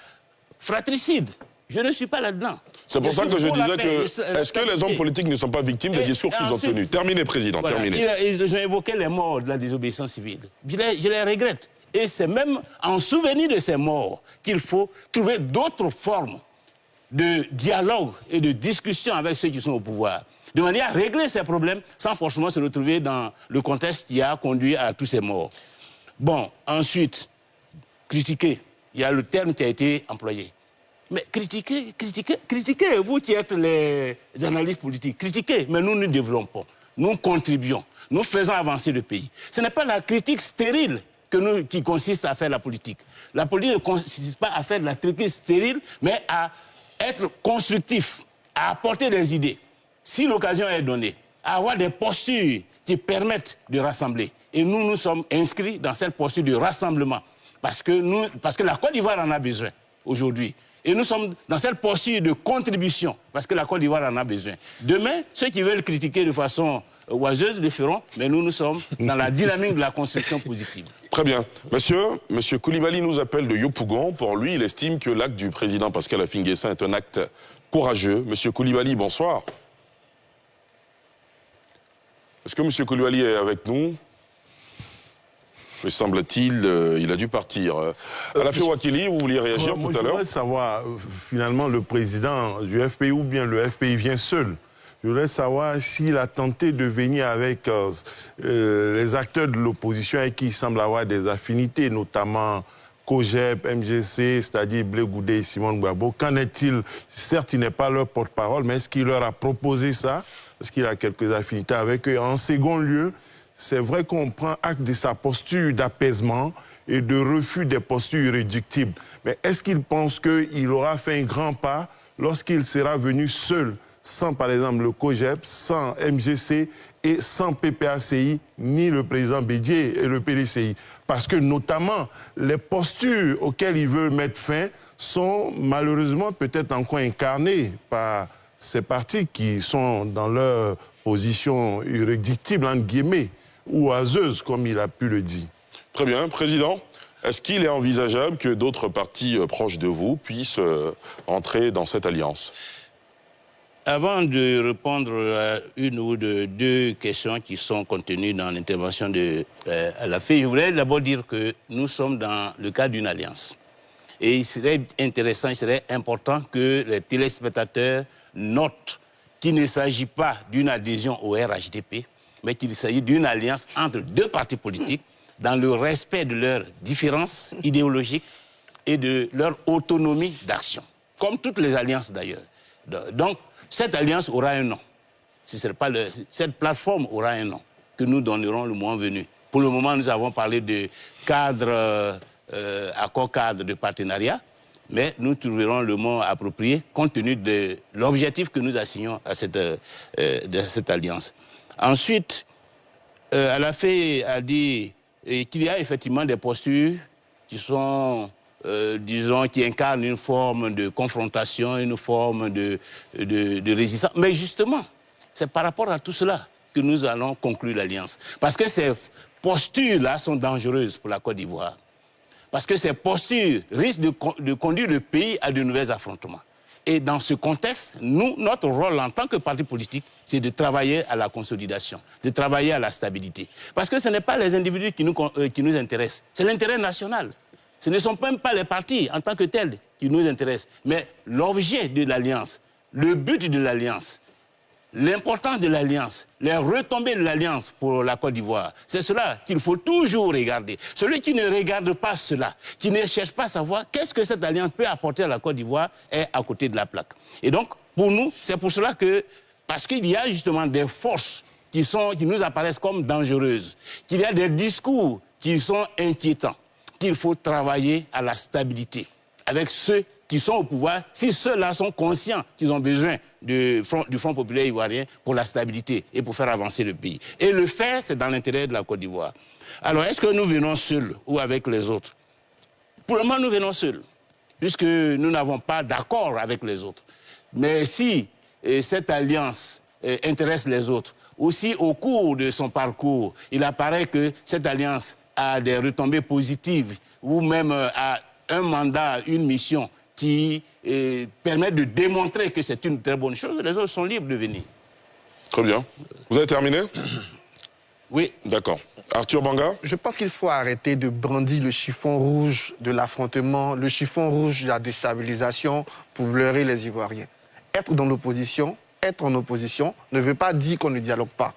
fratricide. Je ne suis pas là-dedans. C'est pour ça que je disais que, est-ce que les hommes politiques ne sont pas victimes des discours qu'ils ont tenus? Terminez, Président, voilà, terminez. Ils ont évoqué les morts de la désobéissance civile. Je les regrette. Et c'est même en souvenir de ces morts qu'il faut trouver d'autres formes de dialogue et de discussion avec ceux qui sont au pouvoir, de manière à régler ces problèmes sans forcément se retrouver dans le contexte qui a conduit à tous ces morts. Bon, ensuite, critiquer. Il y a le terme qui a été employé. Mais critiquez, vous qui êtes les analystes politiques, critiquez, mais nous nous développons, nous contribuons, nous faisons avancer le pays. Ce n'est pas la critique stérile qui consiste à faire la politique. La politique ne consiste pas à faire de la critique stérile, mais à être constructif, à apporter des idées, si l'occasion est donnée, à avoir des postures qui permettent de rassembler. Et nous sommes inscrits dans cette posture de rassemblement, parce que la Côte d'Ivoire en a besoin aujourd'hui. Et nous sommes dans cette posture de contribution, parce que la Côte d'Ivoire en a besoin. Demain, ceux qui veulent critiquer de façon oiseuse le feront, mais nous sommes dans la dynamique de la construction positive. Très bien. Monsieur Koulibaly nous appelle de Yopougon. Pour lui, il estime que l'acte du président Pascal Affi-N'Guessan est un acte courageux. Monsieur Koulibaly, bonsoir. Est-ce que Monsieur Koulibaly est avec nous? Me semble-t-il, il a dû partir. Alafi Wakili, vous vouliez réagir tout à l'heure? Je voudrais savoir, finalement, le président du FPI ou bien le FPI vient seul. Je voudrais savoir s'il a tenté de venir avec les acteurs de l'opposition avec qui il semble avoir des affinités, notamment COGEP, MGC, c'est-à-dire Blé Goudé et Simon Gbagbo. Qu'en est-il? Certes, il n'est pas leur porte-parole, mais est-ce qu'il leur a proposé ça? Est-ce qu'il a quelques affinités avec eux? En second lieu, c'est vrai qu'on prend acte de sa posture d'apaisement et de refus des postures irréductibles. Mais est-ce qu'il pense qu'il aura fait un grand pas lorsqu'il sera venu seul, sans par exemple le COJEP, sans MGC et sans PPACI, ni le président Bédié et le PDCI? Parce que notamment, les postures auxquelles il veut mettre fin sont malheureusement peut-être encore incarnées par ces partis qui sont dans leur position irréductible, entre guillemets, ou oiseuse, comme il a pu le dire. Très bien. Président, est-ce qu'il est envisageable que d'autres partis proches de vous puissent entrer dans cette alliance? Avant de répondre à une ou deux questions qui sont contenues dans l'intervention de Alafé, je voudrais d'abord dire que nous sommes dans le cadre d'une alliance. Et il serait intéressant, il serait important que les téléspectateurs notent qu'il ne s'agit pas d'une adhésion au RHDP, mais qu'il s'agit d'une alliance entre deux partis politiques dans le respect de leurs différences idéologiques et de leur autonomie d'action, comme toutes les alliances d'ailleurs. Donc, cette alliance aura un nom. Cette plateforme aura un nom que nous donnerons le moment venu. Pour le moment, nous avons parlé de cadre, accord cadre de partenariat, mais nous trouverons le mot approprié compte tenu de l'objectif que nous assignons à cette alliance. Ensuite, Alafé a dit qu'il y a effectivement des postures qui sont, disons, qui incarnent une forme de confrontation, une forme de résistance. Mais justement, c'est par rapport à tout cela que nous allons conclure l'alliance. Parce que ces postures-là sont dangereuses pour la Côte d'Ivoire. Parce que ces postures risquent de conduire le pays à de nouveaux affrontements. Et dans ce contexte, notre rôle en tant que parti politique, c'est de travailler à la consolidation, de travailler à la stabilité. Parce que ce n'est pas les individus qui nous intéressent, c'est l'intérêt national. Ce ne sont même pas les partis en tant que tels qui nous intéressent, mais l'objet de l'alliance, le but de l'alliance, l'importance de l'alliance, les retombées de l'alliance pour la Côte d'Ivoire. C'est cela qu'il faut toujours regarder. Celui qui ne regarde pas cela, qui ne cherche pas à savoir qu'est-ce que cette alliance peut apporter à la Côte d'Ivoire, est à côté de la plaque. Et donc, pour nous, c'est pour cela que, parce qu'il y a justement des forces qui nous apparaissent comme dangereuses, qu'il y a des discours qui sont inquiétants, qu'il faut travailler à la stabilité avec ceux qui sont au pouvoir, si ceux-là sont conscients qu'ils ont besoin du Front populaire ivoirien pour la stabilité et pour faire avancer le pays. Et le faire, c'est dans l'intérêt de la Côte d'Ivoire. Alors, est-ce que nous venons seuls ou avec les autres? Pour le moment, nous venons seuls, puisque nous n'avons pas d'accord avec les autres. Mais si cette alliance intéresse les autres, ou si au cours de son parcours, il apparaît que cette alliance a des retombées positives, ou même a un mandat, une mission qui permet de démontrer que c'est une très bonne chose, les autres sont libres de venir. Très bien. Vous avez terminé? Oui. D'accord. Arthur Banga? Je pense qu'il faut arrêter de brandir le chiffon rouge de l'affrontement, le chiffon rouge de la déstabilisation pour leurrer les Ivoiriens. Être dans l'opposition, être en opposition ne veut pas dire qu'on ne dialogue pas.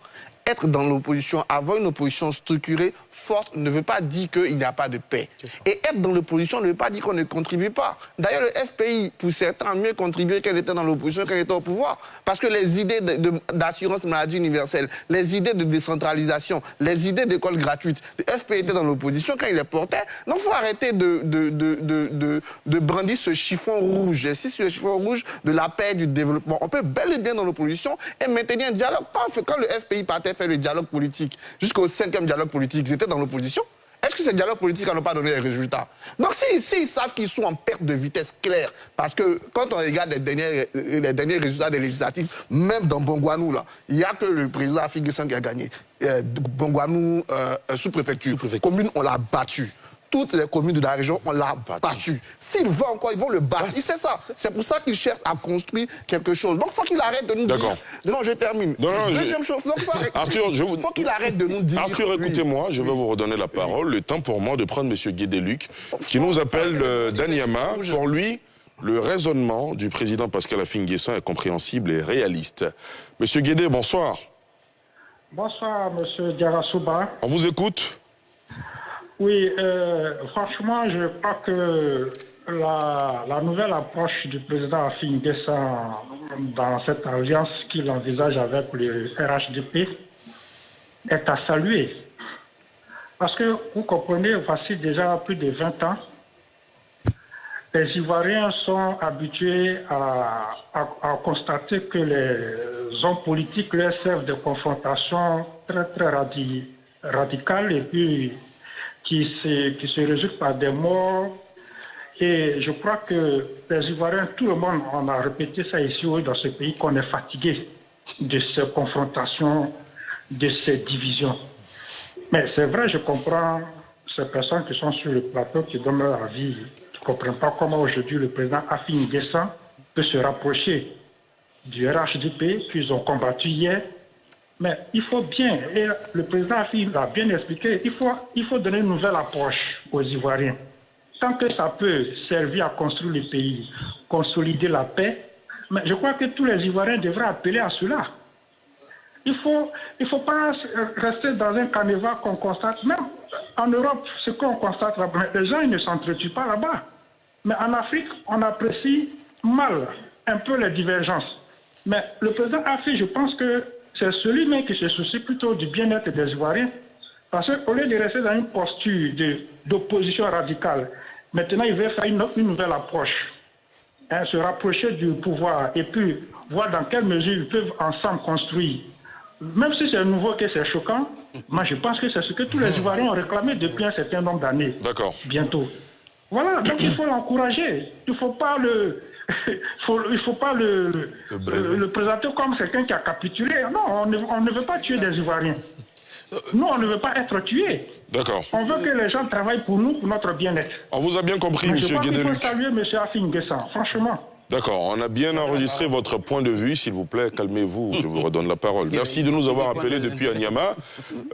Être dans l'opposition, avoir une opposition structurée, forte, ne veut pas dire qu'il n'y a pas de paix. Et être dans l'opposition ne veut pas dire qu'on ne contribue pas. D'ailleurs, le FPI, pour certains, a mieux contribué qu'elle était dans l'opposition, qu'elle était au pouvoir. Parce que les idées d'assurance maladie universelle, les idées de décentralisation, les idées d'école gratuite, le FPI était dans l'opposition quand il les portait. Donc, il faut arrêter de brandir ce chiffon rouge. J'insiste sur le chiffon rouge de la paix et du développement. On peut bel et bien dans l'opposition et maintenir un dialogue. Quand le FPI partait faire le dialogue politique, jusqu'au 5e dialogue politique, ils étaient dans l'opposition. Est-ce que ces dialogues politiques n'ont pas donné les résultats? Donc s'ils savent qu'ils sont en perte de vitesse claire, parce que quand on regarde les derniers résultats des législatifs, même dans Bongouanou, là, il n'y a que le président Afigé qui a gagné. Bongouanou, sous-préfecture, commune, on l'a battu. Toutes les communes de la région, on l'a battu. S'ils vont encore, ils vont le battre. Il sait ça. C'est pour ça qu'ils cherchent à construire quelque chose. Donc, il faut qu'il arrête de nous dire... Non, je termine. Deuxième chose, Arthur, faut qu'il arrête de nous dire... Arthur, écoutez-moi, je vais vous redonner la parole. Le temps pour moi de prendre M. Guédeluc, qui nous appelle d'Anyama. Pour lui, le raisonnement du président Pascal Affi-N'Guessan est compréhensible et réaliste. Monsieur Guédé, bonsoir. Bonsoir, Monsieur Diarra-Souba. On vous écoute. Oui, franchement, je crois que la nouvelle approche du président Affi-N'Guessan dans cette alliance qu'il envisage avec le RHDP est à saluer. Parce que, vous comprenez, voici déjà plus de 20 ans, les Ivoiriens sont habitués à constater que les hommes politiques leur servent de confrontations très, très radicales et puis qui se résultent par des morts. Et je crois que les Ivoiriens, tout le monde, on a répété ça ici dans ce pays, qu'on est fatigué de ces confrontations, de ces divisions. Mais c'est vrai, je comprends ces personnes qui sont sur le plateau, qui donnent leur avis, qui ne comprennent pas comment aujourd'hui le président Affi N'Guessan peut se rapprocher du RHDP qu'ils ont combattu hier. Mais il faut bien, et le président Affi l'a bien expliqué, il faut donner une nouvelle approche aux Ivoiriens. Tant que ça peut servir à construire le pays, consolider la paix, mais je crois que tous les Ivoiriens devraient appeler à cela. Il faut pas rester dans un carnaval qu'on constate. Même en Europe, ce qu'on constate là-bas, les gens ils ne s'entretuent pas là-bas. Mais en Afrique, on apprécie mal un peu les divergences. Mais le président Affi, je pense que c'est celui-même qui se soucie plutôt du bien-être des Ivoiriens. Parce qu'au lieu de rester dans une posture d'opposition radicale, maintenant il veut faire une nouvelle approche. Se rapprocher du pouvoir et puis voir dans quelle mesure ils peuvent ensemble construire. Même si c'est nouveau, que c'est choquant, moi je pense que c'est ce que tous les Ivoiriens ont réclamé depuis un certain nombre d'années. D'accord. Bientôt. Voilà, donc il faut l'encourager. Il ne faut pas le présenter comme quelqu'un qui a capitulé. Non, on ne veut pas tuer des Ivoiriens. Nous, on ne veut pas être tués. D'accord. On veut que les gens travaillent pour nous, pour notre bien-être. On vous a bien compris, M. Guédeluc. Je pense qu'il faut saluer M. Affi N'Guessan, franchement. D'accord, on a bien enregistré votre point de vue, s'il vous plaît, calmez-vous, je vous redonne la parole. Merci de nous avoir appelés depuis Anyama.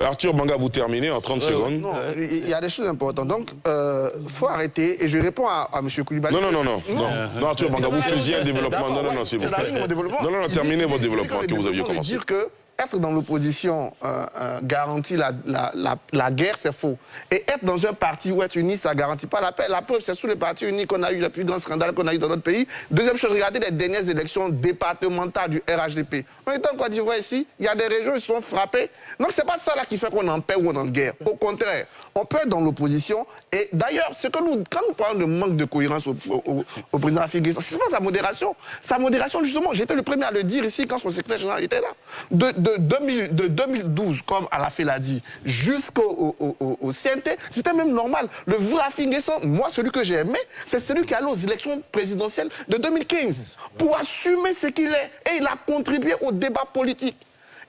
Arthur Banga, vous terminez en 30 secondes. Non, il y a des choses importantes, donc il faut arrêter, et je réponds à M. Koulibaly. Non, Arthur Banga, vous faisiez un développement, non, s'il vous plaît. Non, terminez votre développement que vous aviez commencé. Être dans l'opposition garantit la guerre, c'est faux. Et être dans un parti où être uni, ça ne garantit pas la paix. La preuve, c'est sous les partis unis qu'on a eu le plus grand scandale qu'on a eu dans notre pays. Deuxième chose, regardez les dernières élections départementales du RHDP. On est en Côte d'Ivoire ici, il y a des régions qui sont frappées. Donc ce n'est pas ça là qui fait qu'on est en paix ou on est en guerre. Au contraire, on peut être dans l'opposition. Et d'ailleurs, quand nous parlons de manque de cohérence au président Affi N'Guessan, c'est pas sa modération. Sa modération, justement, j'étais le premier à le dire ici quand son secrétaire général était là. De 2012, comme Alafé l'a dit, jusqu'au CNT, c'était même normal. Le vrai Affi N'Guessan, moi, celui que j'ai aimé, c'est celui qui est allé aux élections présidentielles de 2015 pour assumer ce qu'il est. Et il a contribué au débat politique.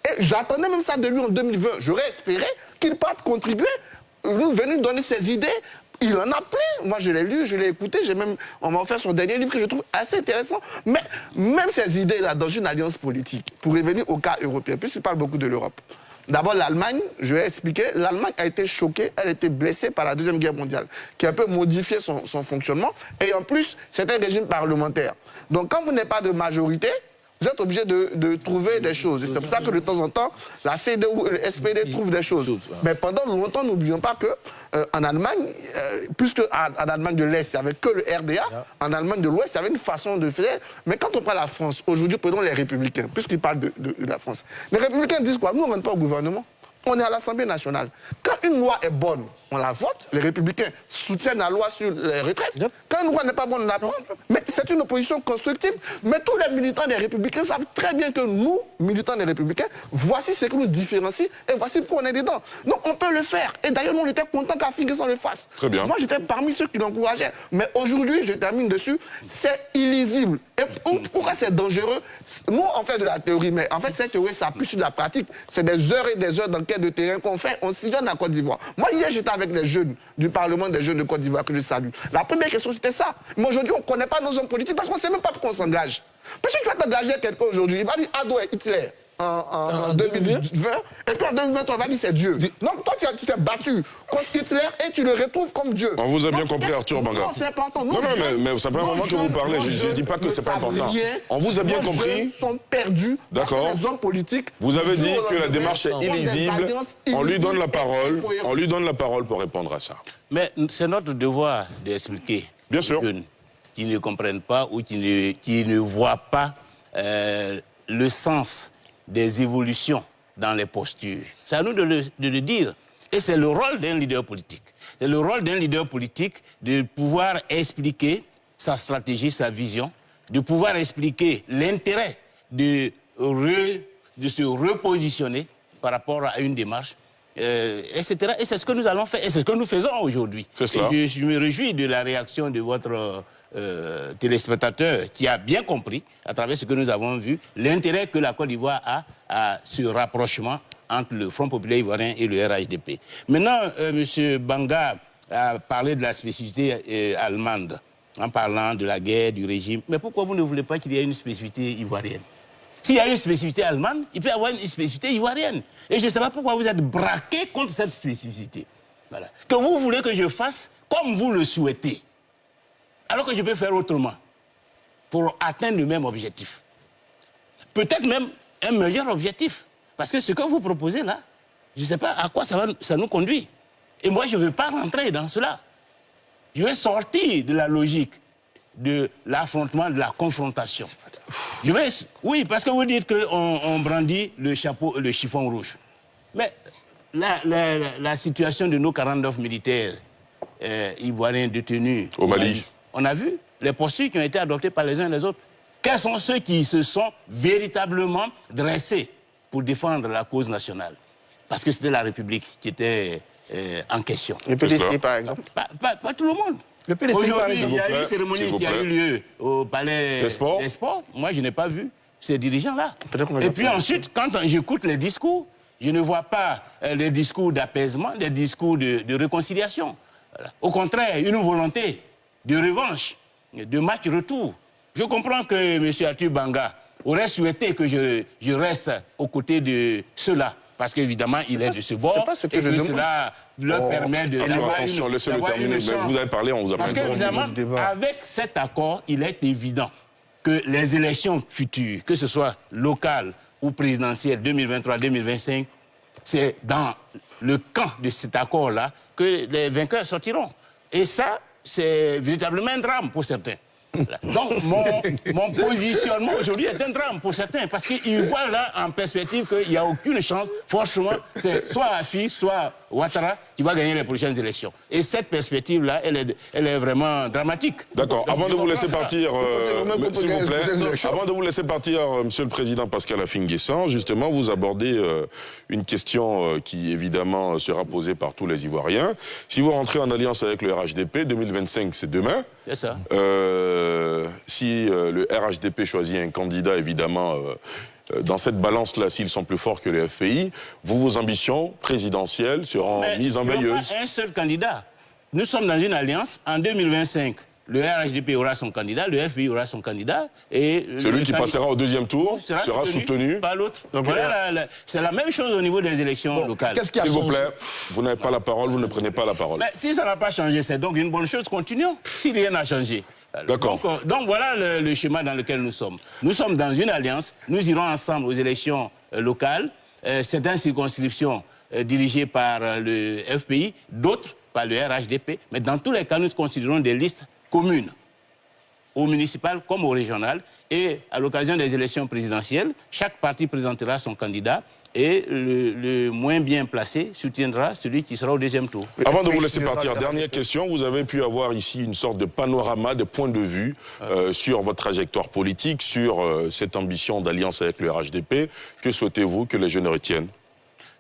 Et j'attendais même ça de lui en 2020. J'aurais espéré qu'il parte contribuer, venir donner ses idées. Il en a plein. Moi, je l'ai lu, je l'ai écouté. On m'a offert son dernier livre que je trouve assez intéressant. Mais même ces idées-là, dans une alliance politique, pour revenir au cas européen, puisqu'il parle beaucoup de l'Europe. D'abord, l'Allemagne, je vais expliquer, l'Allemagne a été choquée, elle a été blessée par la Deuxième Guerre mondiale, qui a un peu modifié son fonctionnement. Et en plus, c'est un régime parlementaire. Donc, quand vous n'avez pas de majorité, vous êtes obligé de trouver des choses. C'est pour ça que de temps en temps, la CDU et le SPD trouvent des choses. Mais pendant longtemps, n'oublions pas qu'en Allemagne, puisque en Allemagne de l'Est, il n'y avait que le RDA, en Allemagne de l'Ouest, il y avait une façon de faire. Mais quand on prend la France, aujourd'hui, prenons les Républicains, puisqu'ils parlent de la France. Les Républicains disent quoi? Nous, on ne rentre pas au gouvernement. On est à l'Assemblée nationale. Quand une loi est bonne, on la vote. Les Républicains soutiennent la loi sur les retraites. Quand une loi n'est pas bonne, on la prend. Mais c'est une opposition constructive. Mais tous les militants des Républicains savent très bien que nous, militants des Républicains, voici ce qui nous différencie et voici pourquoi on est dedans. Donc on peut le faire. Et d'ailleurs, nous, on était contents qu'Affi N'Guessan le fasse. Très bien. Moi, j'étais parmi ceux qui l'encourageaient. Mais aujourd'hui, je termine dessus, c'est illisible. Et pourquoi c'est dangereux? Nous, on fait de la théorie, mais en fait, cette théorie s'appuie sur la pratique. C'est des heures et des heures d'enquête de terrain qu'on fait. On sillonne la Côte d'Ivoire. Moi, hier, j'étais avec les jeunes du Parlement des jeunes de Côte d'Ivoire que je salue. La première question, c'était ça. Mais aujourd'hui, on ne connaît pas nos hommes politiques parce qu'on ne sait même pas pourquoi on s'engage. Parce que tu vas t'engager quelqu'un aujourd'hui, il va dire Adolf Hitler en 2020, et puis en 2023, on va dire c'est Dieu. Donc toi, tu t'es battu contre Hitler et tu le retrouves comme Dieu. On vous a bien compris, Arthur Banga. Non, c'est important. Non, mais ça fait un moment que vous parlez. Je ne dis pas que c'est pas important. On vous a bien compris. Ils sont perdus. D'accord. Les hommes politiques. Vous avez dit que la démarche est illisible. On lui donne la parole. On lui donne la parole pour répondre à ça. Mais c'est notre devoir d'expliquer. Bien sûr. Aux jeunes qui ne comprennent pas ou qui ne voient pas le sens des évolutions dans les postures. C'est à nous de le dire. Et c'est le rôle d'un leader politique. C'est le rôle d'un leader politique de pouvoir expliquer sa stratégie, sa vision, de pouvoir expliquer l'intérêt de se repositionner par rapport à une démarche, etc. Et c'est ce que nous allons faire, et c'est ce que nous faisons aujourd'hui. Je me réjouis de la réaction de votre téléspectateur qui a bien compris, à travers ce que nous avons vu, l'intérêt que la Côte d'Ivoire a à ce rapprochement entre le Front populaire ivoirien et le RHDP. Maintenant, M. Banga a parlé de la spécificité allemande, en parlant de la guerre, du régime. Mais pourquoi vous ne voulez pas qu'il y ait une spécificité ivoirienne? S'il y a une spécificité allemande, il peut y avoir une spécificité ivoirienne. Et je ne sais pas pourquoi vous êtes braqué contre cette spécificité. Voilà. Que vous voulez que je fasse comme vous le souhaitez, alors que je peux faire autrement, pour atteindre le même objectif. Peut-être même un meilleur objectif. Parce que ce que vous proposez là, je ne sais pas à quoi ça nous conduit. Et moi, je ne veux pas rentrer dans cela. Je veux sortir de la logique de l'affrontement, de la confrontation. Oui, parce que vous dites qu'on brandit le chapeau, le chiffon rouge. Mais la situation de nos 49 militaires ivoiriens détenus au Mali, on a vu les postures qui ont été adoptées par les uns et les autres. Quels sont ceux qui se sont véritablement dressés pour défendre la cause nationale? Parce que c'était la République qui était en question. Le PDC, par exemple. Pas tout le monde. Le PDC, aujourd'hui, il y a eu une cérémonie qui a eu lieu au Palais des Sports. Moi, je n'ai pas vu ces dirigeants-là. Et puis ensuite, quand j'écoute les discours, je ne vois pas les discours d'apaisement, des discours de réconciliation. Voilà. Au contraire, une volonté de revanche, de match retour. Je comprends que M. Arthur Banga aurait souhaité que je reste aux côtés de ceux-là. Parce qu'évidemment, il est de ce bord. C'est pas ce que je demande. Cela leur permet de... Attention, laissez-le terminer. Vous avez parlé, on vous a Parce qu'évidemment, avec cet accord, il est évident que les élections futures, que ce soit locales ou présidentielles 2023-2025, c'est dans le camp de cet accord-là que les vainqueurs sortiront. Et ça, c'est véritablement un drame pour certains. Donc, mon positionnement aujourd'hui est un drame pour certains, parce qu'ils voient là en perspective qu'il n'y a aucune chance. Franchement, c'est soit Afi, soit Ouattara qui va gagner les prochaines élections. Et cette perspective-là, elle est vraiment dramatique. D'accord. Avant de vous laisser partir, s'il vous plaît, avant de vous laisser partir, Monsieur le Président Pascal Affi-N'Guessan, justement, vous abordez une question qui, évidemment, sera posée par tous les Ivoiriens. Si vous rentrez en alliance avec le RHDP, 2025, c'est demain. C'est ça. Si le RHDP choisit un candidat, évidemment, dans cette balance-là, s'ils sont plus forts que le FPI, vos ambitions présidentielles seront mises en veilleuse. Pas un seul candidat. Nous sommes dans une alliance. En 2025, le RHDP aura son candidat, le FPI aura son candidat. Et celui qui passera au deuxième tour sera soutenu par l'autre. C'est la même chose au niveau des élections locales. Qu'est-ce qui a changé ? S'il vous plaît, vous n'avez pas la parole, vous ne prenez pas la parole. Mais si ça n'a pas changé, c'est donc une bonne chose. Continuons. Si rien n'a changé. D'accord. Donc voilà le schéma dans lequel nous sommes. Nous sommes dans une alliance, nous irons ensemble aux élections locales, certaines circonscriptions dirigées par le FPI, d'autres par le RHDP, mais dans tous les cas, nous considérons des listes communes, au municipal comme au régional, et à l'occasion des élections présidentielles, chaque parti présentera son candidat, et le moins bien placé soutiendra celui qui sera au deuxième tour. Avant de vous laisser partir, dernière question. Vous avez pu avoir ici une sorte de panorama, de points de vue sur votre trajectoire politique, sur cette ambition d'alliance avec le RHDP. Que souhaitez-vous que les jeunes retiennent?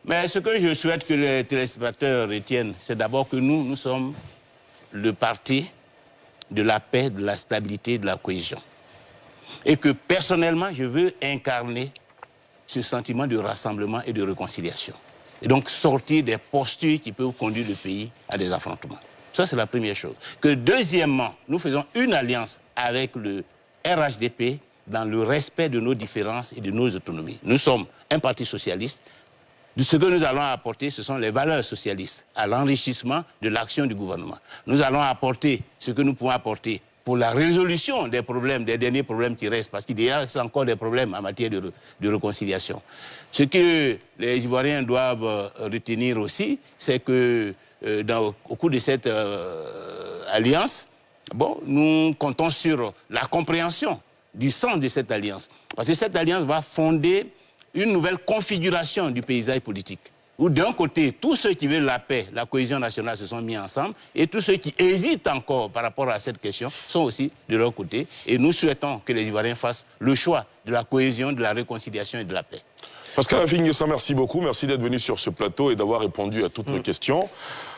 Mais ce que je souhaite que les téléspectateurs retiennent, c'est d'abord que nous sommes le parti de la paix, de la stabilité, de la cohésion. Et que personnellement, je veux incarner ce sentiment de rassemblement et de réconciliation. Et donc sortir des postures qui peuvent conduire le pays à des affrontements. Ça, c'est la première chose. Que deuxièmement, nous faisons une alliance avec le RHDP dans le respect de nos différences et de nos autonomies. Nous sommes un parti socialiste. Ce que nous allons apporter, ce sont les valeurs socialistes à l'enrichissement de l'action du gouvernement. Nous allons apporter ce que nous pouvons apporter pour la résolution des problèmes, des derniers problèmes qui restent, parce qu'il y a encore des problèmes en matière de réconciliation. Ce que les Ivoiriens doivent retenir aussi, c'est que au cours de cette alliance, nous comptons sur la compréhension du sens de cette alliance. Parce que cette alliance va fonder une nouvelle configuration du paysage politique, où d'un côté, tous ceux qui veulent la paix, la cohésion nationale se sont mis ensemble, et tous ceux qui hésitent encore par rapport à cette question sont aussi de leur côté. Et nous souhaitons que les Ivoiriens fassent le choix de la cohésion, de la réconciliation et de la paix. Pascal Affi-N'Guessan, merci beaucoup. Merci d'être venu sur ce plateau et d'avoir répondu à toutes nos questions.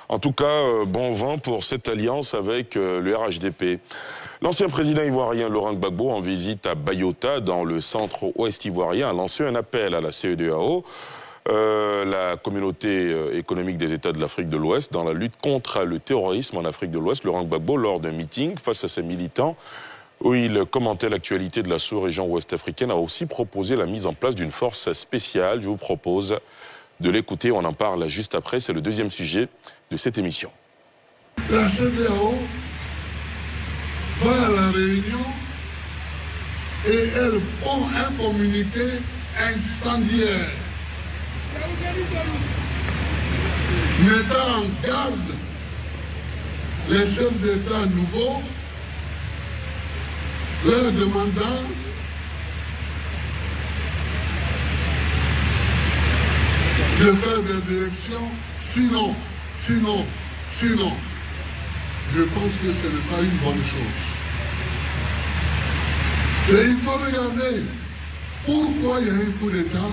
En tout cas, bon vent pour cette alliance avec le RHDP. L'ancien président ivoirien Laurent Gbagbo, en visite à Bayota, dans le centre-ouest ivoirien, a lancé un appel à la CEDEAO, la communauté économique des États de l'Afrique de l'Ouest, dans la lutte contre le terrorisme en Afrique de l'Ouest. Laurent Gbagbo, lors d'un meeting face à ses militants, où il commentait l'actualité de la sous-région ouest-africaine, a aussi proposé la mise en place d'une force spéciale. Je vous propose de l'écouter, on en parle juste après, c'est le deuxième sujet de cette émission. La CEDEAO va à la réunion et elle prend un communiqué incendiaire mettant en garde les chefs d'État nouveaux, leur demandant de faire des élections, sinon, je pense que ce n'est pas une bonne chose. Et il faut regarder pourquoi il y a un coup d'État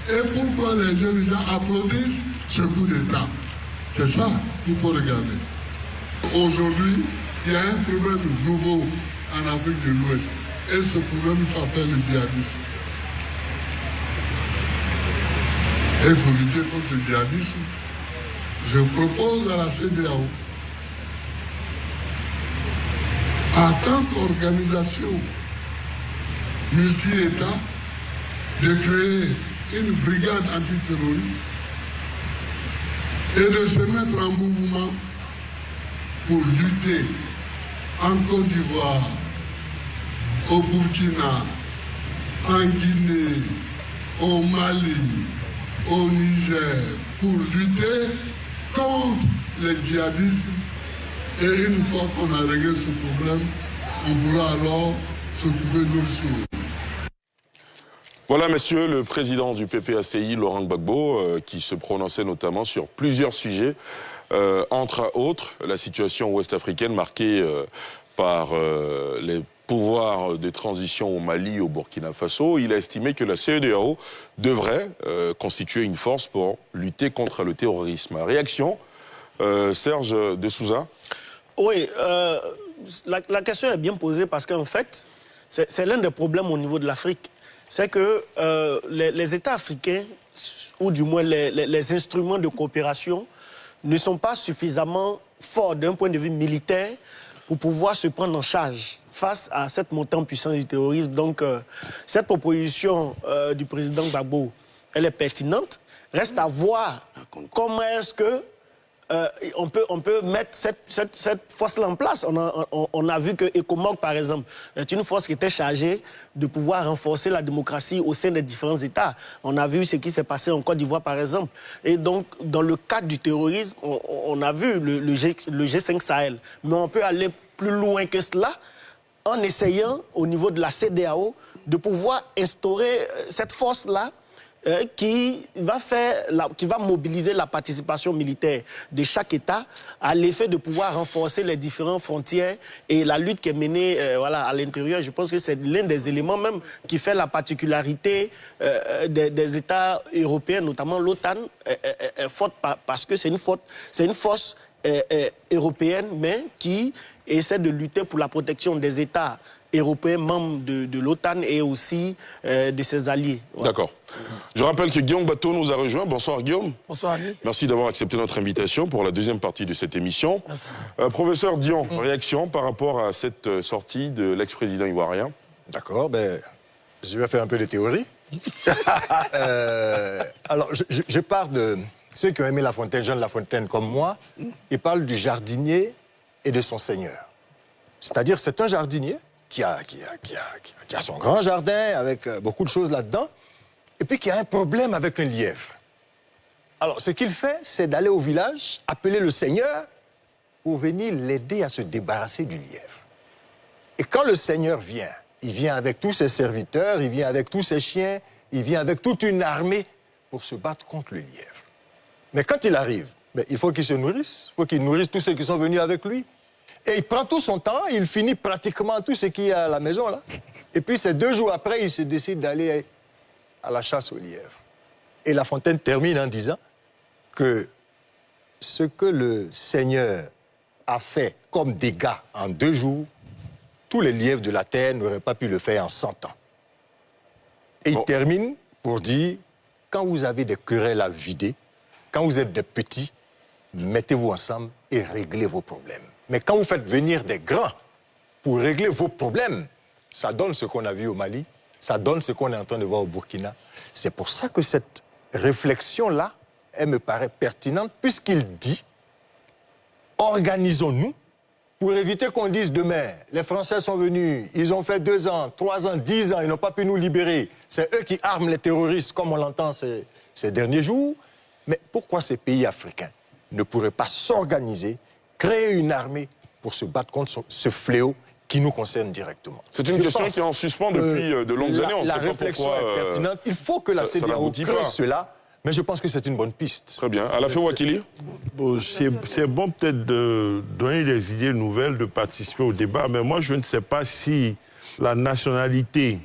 et pourquoi les jeunes gens applaudissent ce coup d'État. C'est ça qu'il faut regarder. Aujourd'hui, il y a un problème nouveau en Afrique de l'Ouest. Et ce problème s'appelle le djihadisme. Et pour lutter contre le djihadisme, je propose à la CEDEAO, en tant qu'organisation multi-État, de créer une brigade antiterroriste et de se mettre en mouvement pour lutter en Côte d'Ivoire, au Burkina, en Guinée, au Mali, au Niger, pour lutter contre le djihadisme. Et une fois qu'on a réglé ce problème, on pourra alors s'occuper d'autres choses. Voilà, messieurs, le président du PPACI, Laurent Gbagbo, qui se prononçait notamment sur plusieurs sujets, entre autres la situation ouest-africaine marquée par les pouvoirs de transition au Mali, au Burkina Faso. Il a estimé que la CEDEAO devrait constituer une force pour lutter contre le terrorisme. Réaction, Serge de Souza? Oui, la question est bien posée parce qu'en fait, c'est l'un des problèmes au niveau de l'Afrique. C'est que les États africains, ou du moins les instruments de coopération, ne sont pas suffisamment forts d'un point de vue militaire pour pouvoir se prendre en charge face à cette montée en puissance du terrorisme. Donc, cette proposition du président Gbagbo, elle est pertinente. Reste à voir comment est-ce que on peut mettre cette force-là en place. On a vu que ECOMOG, par exemple, est une force qui était chargée de pouvoir renforcer la démocratie au sein des différents États. On a vu ce qui s'est passé en Côte d'Ivoire, par exemple. Et donc, dans le cadre du terrorisme, on a vu le G5 Sahel. Mais on peut aller plus loin que cela en essayant, au niveau de la CEDEAO, de pouvoir instaurer cette force-là qui va mobiliser la participation militaire de chaque État à l'effet de pouvoir renforcer les différentes frontières et la lutte qui est menée à l'intérieur. Je pense que c'est l'un des éléments même qui fait la particularité des États européens, notamment l'OTAN, est forte parce que c'est une force européenne, mais qui essaie de lutter pour la protection des États européens membres de l'OTAN et aussi de ses alliés. Voilà. D'accord. Je rappelle que Guillaume Bateau nous a rejoint. Bonsoir Guillaume. Bonsoir Ali. Merci d'avoir accepté notre invitation pour la deuxième partie de cette émission. Merci. Professeur Dion, réaction par rapport à cette sortie de l'ex-président ivoirien? D'accord, je vais faire un peu de théorie. Alors, je parle de ceux qui ont aimé La Fontaine, Jean de La Fontaine comme moi, ils parlent du jardinier et de son seigneur. C'est-à-dire, c'est un jardinier qui a son grand jardin avec beaucoup de choses là-dedans, et puis qui a un problème avec un lièvre. Alors, ce qu'il fait, c'est d'aller au village, appeler le seigneur pour venir l'aider à se débarrasser du lièvre. Et quand le seigneur vient, il vient avec tous ses serviteurs, il vient avec tous ses chiens, il vient avec toute une armée pour se battre contre le lièvre. Mais quand il arrive, il faut qu'il se nourrisse, il faut qu'il nourrisse tous ceux qui sont venus avec lui. Et il prend tout son temps, il finit pratiquement tout ce qu'il y a à la maison, là. Et puis, c'est 2 jours après, il se décide d'aller à la chasse au lièvre. Et La Fontaine termine en disant que ce que le Seigneur a fait comme dégâts en 2 jours, tous les lièvres de la terre n'auraient pas pu le faire en 100 ans. Et il termine pour dire, quand vous avez des querelles à vider, quand vous êtes des petits, mettez-vous ensemble et réglez vos problèmes. Mais quand vous faites venir des grands pour régler vos problèmes, ça donne ce qu'on a vu au Mali, ça donne ce qu'on est en train de voir au Burkina. C'est pour ça que cette réflexion-là, elle me paraît pertinente, puisqu'il dit, organisons-nous pour éviter qu'on dise demain, les Français sont venus, ils ont fait 2 ans, 3 ans, 10 ans, ils n'ont pas pu nous libérer. C'est eux qui arment les terroristes, comme on l'entend ces derniers jours. Mais pourquoi ces pays africains ne pourraient pas s'organiser, créer une armée pour se battre contre ce fléau qui nous concerne directement? C'est une question qui est en suspens depuis de longues années. La réflexion est pertinente. Il faut que la CEDEAO creuse cela, mais je pense que c'est une bonne piste. Très bien. Alafé Ouakili? C'est bon peut-être de donner des idées nouvelles, de participer au débat, mais moi je ne sais pas si la nationalité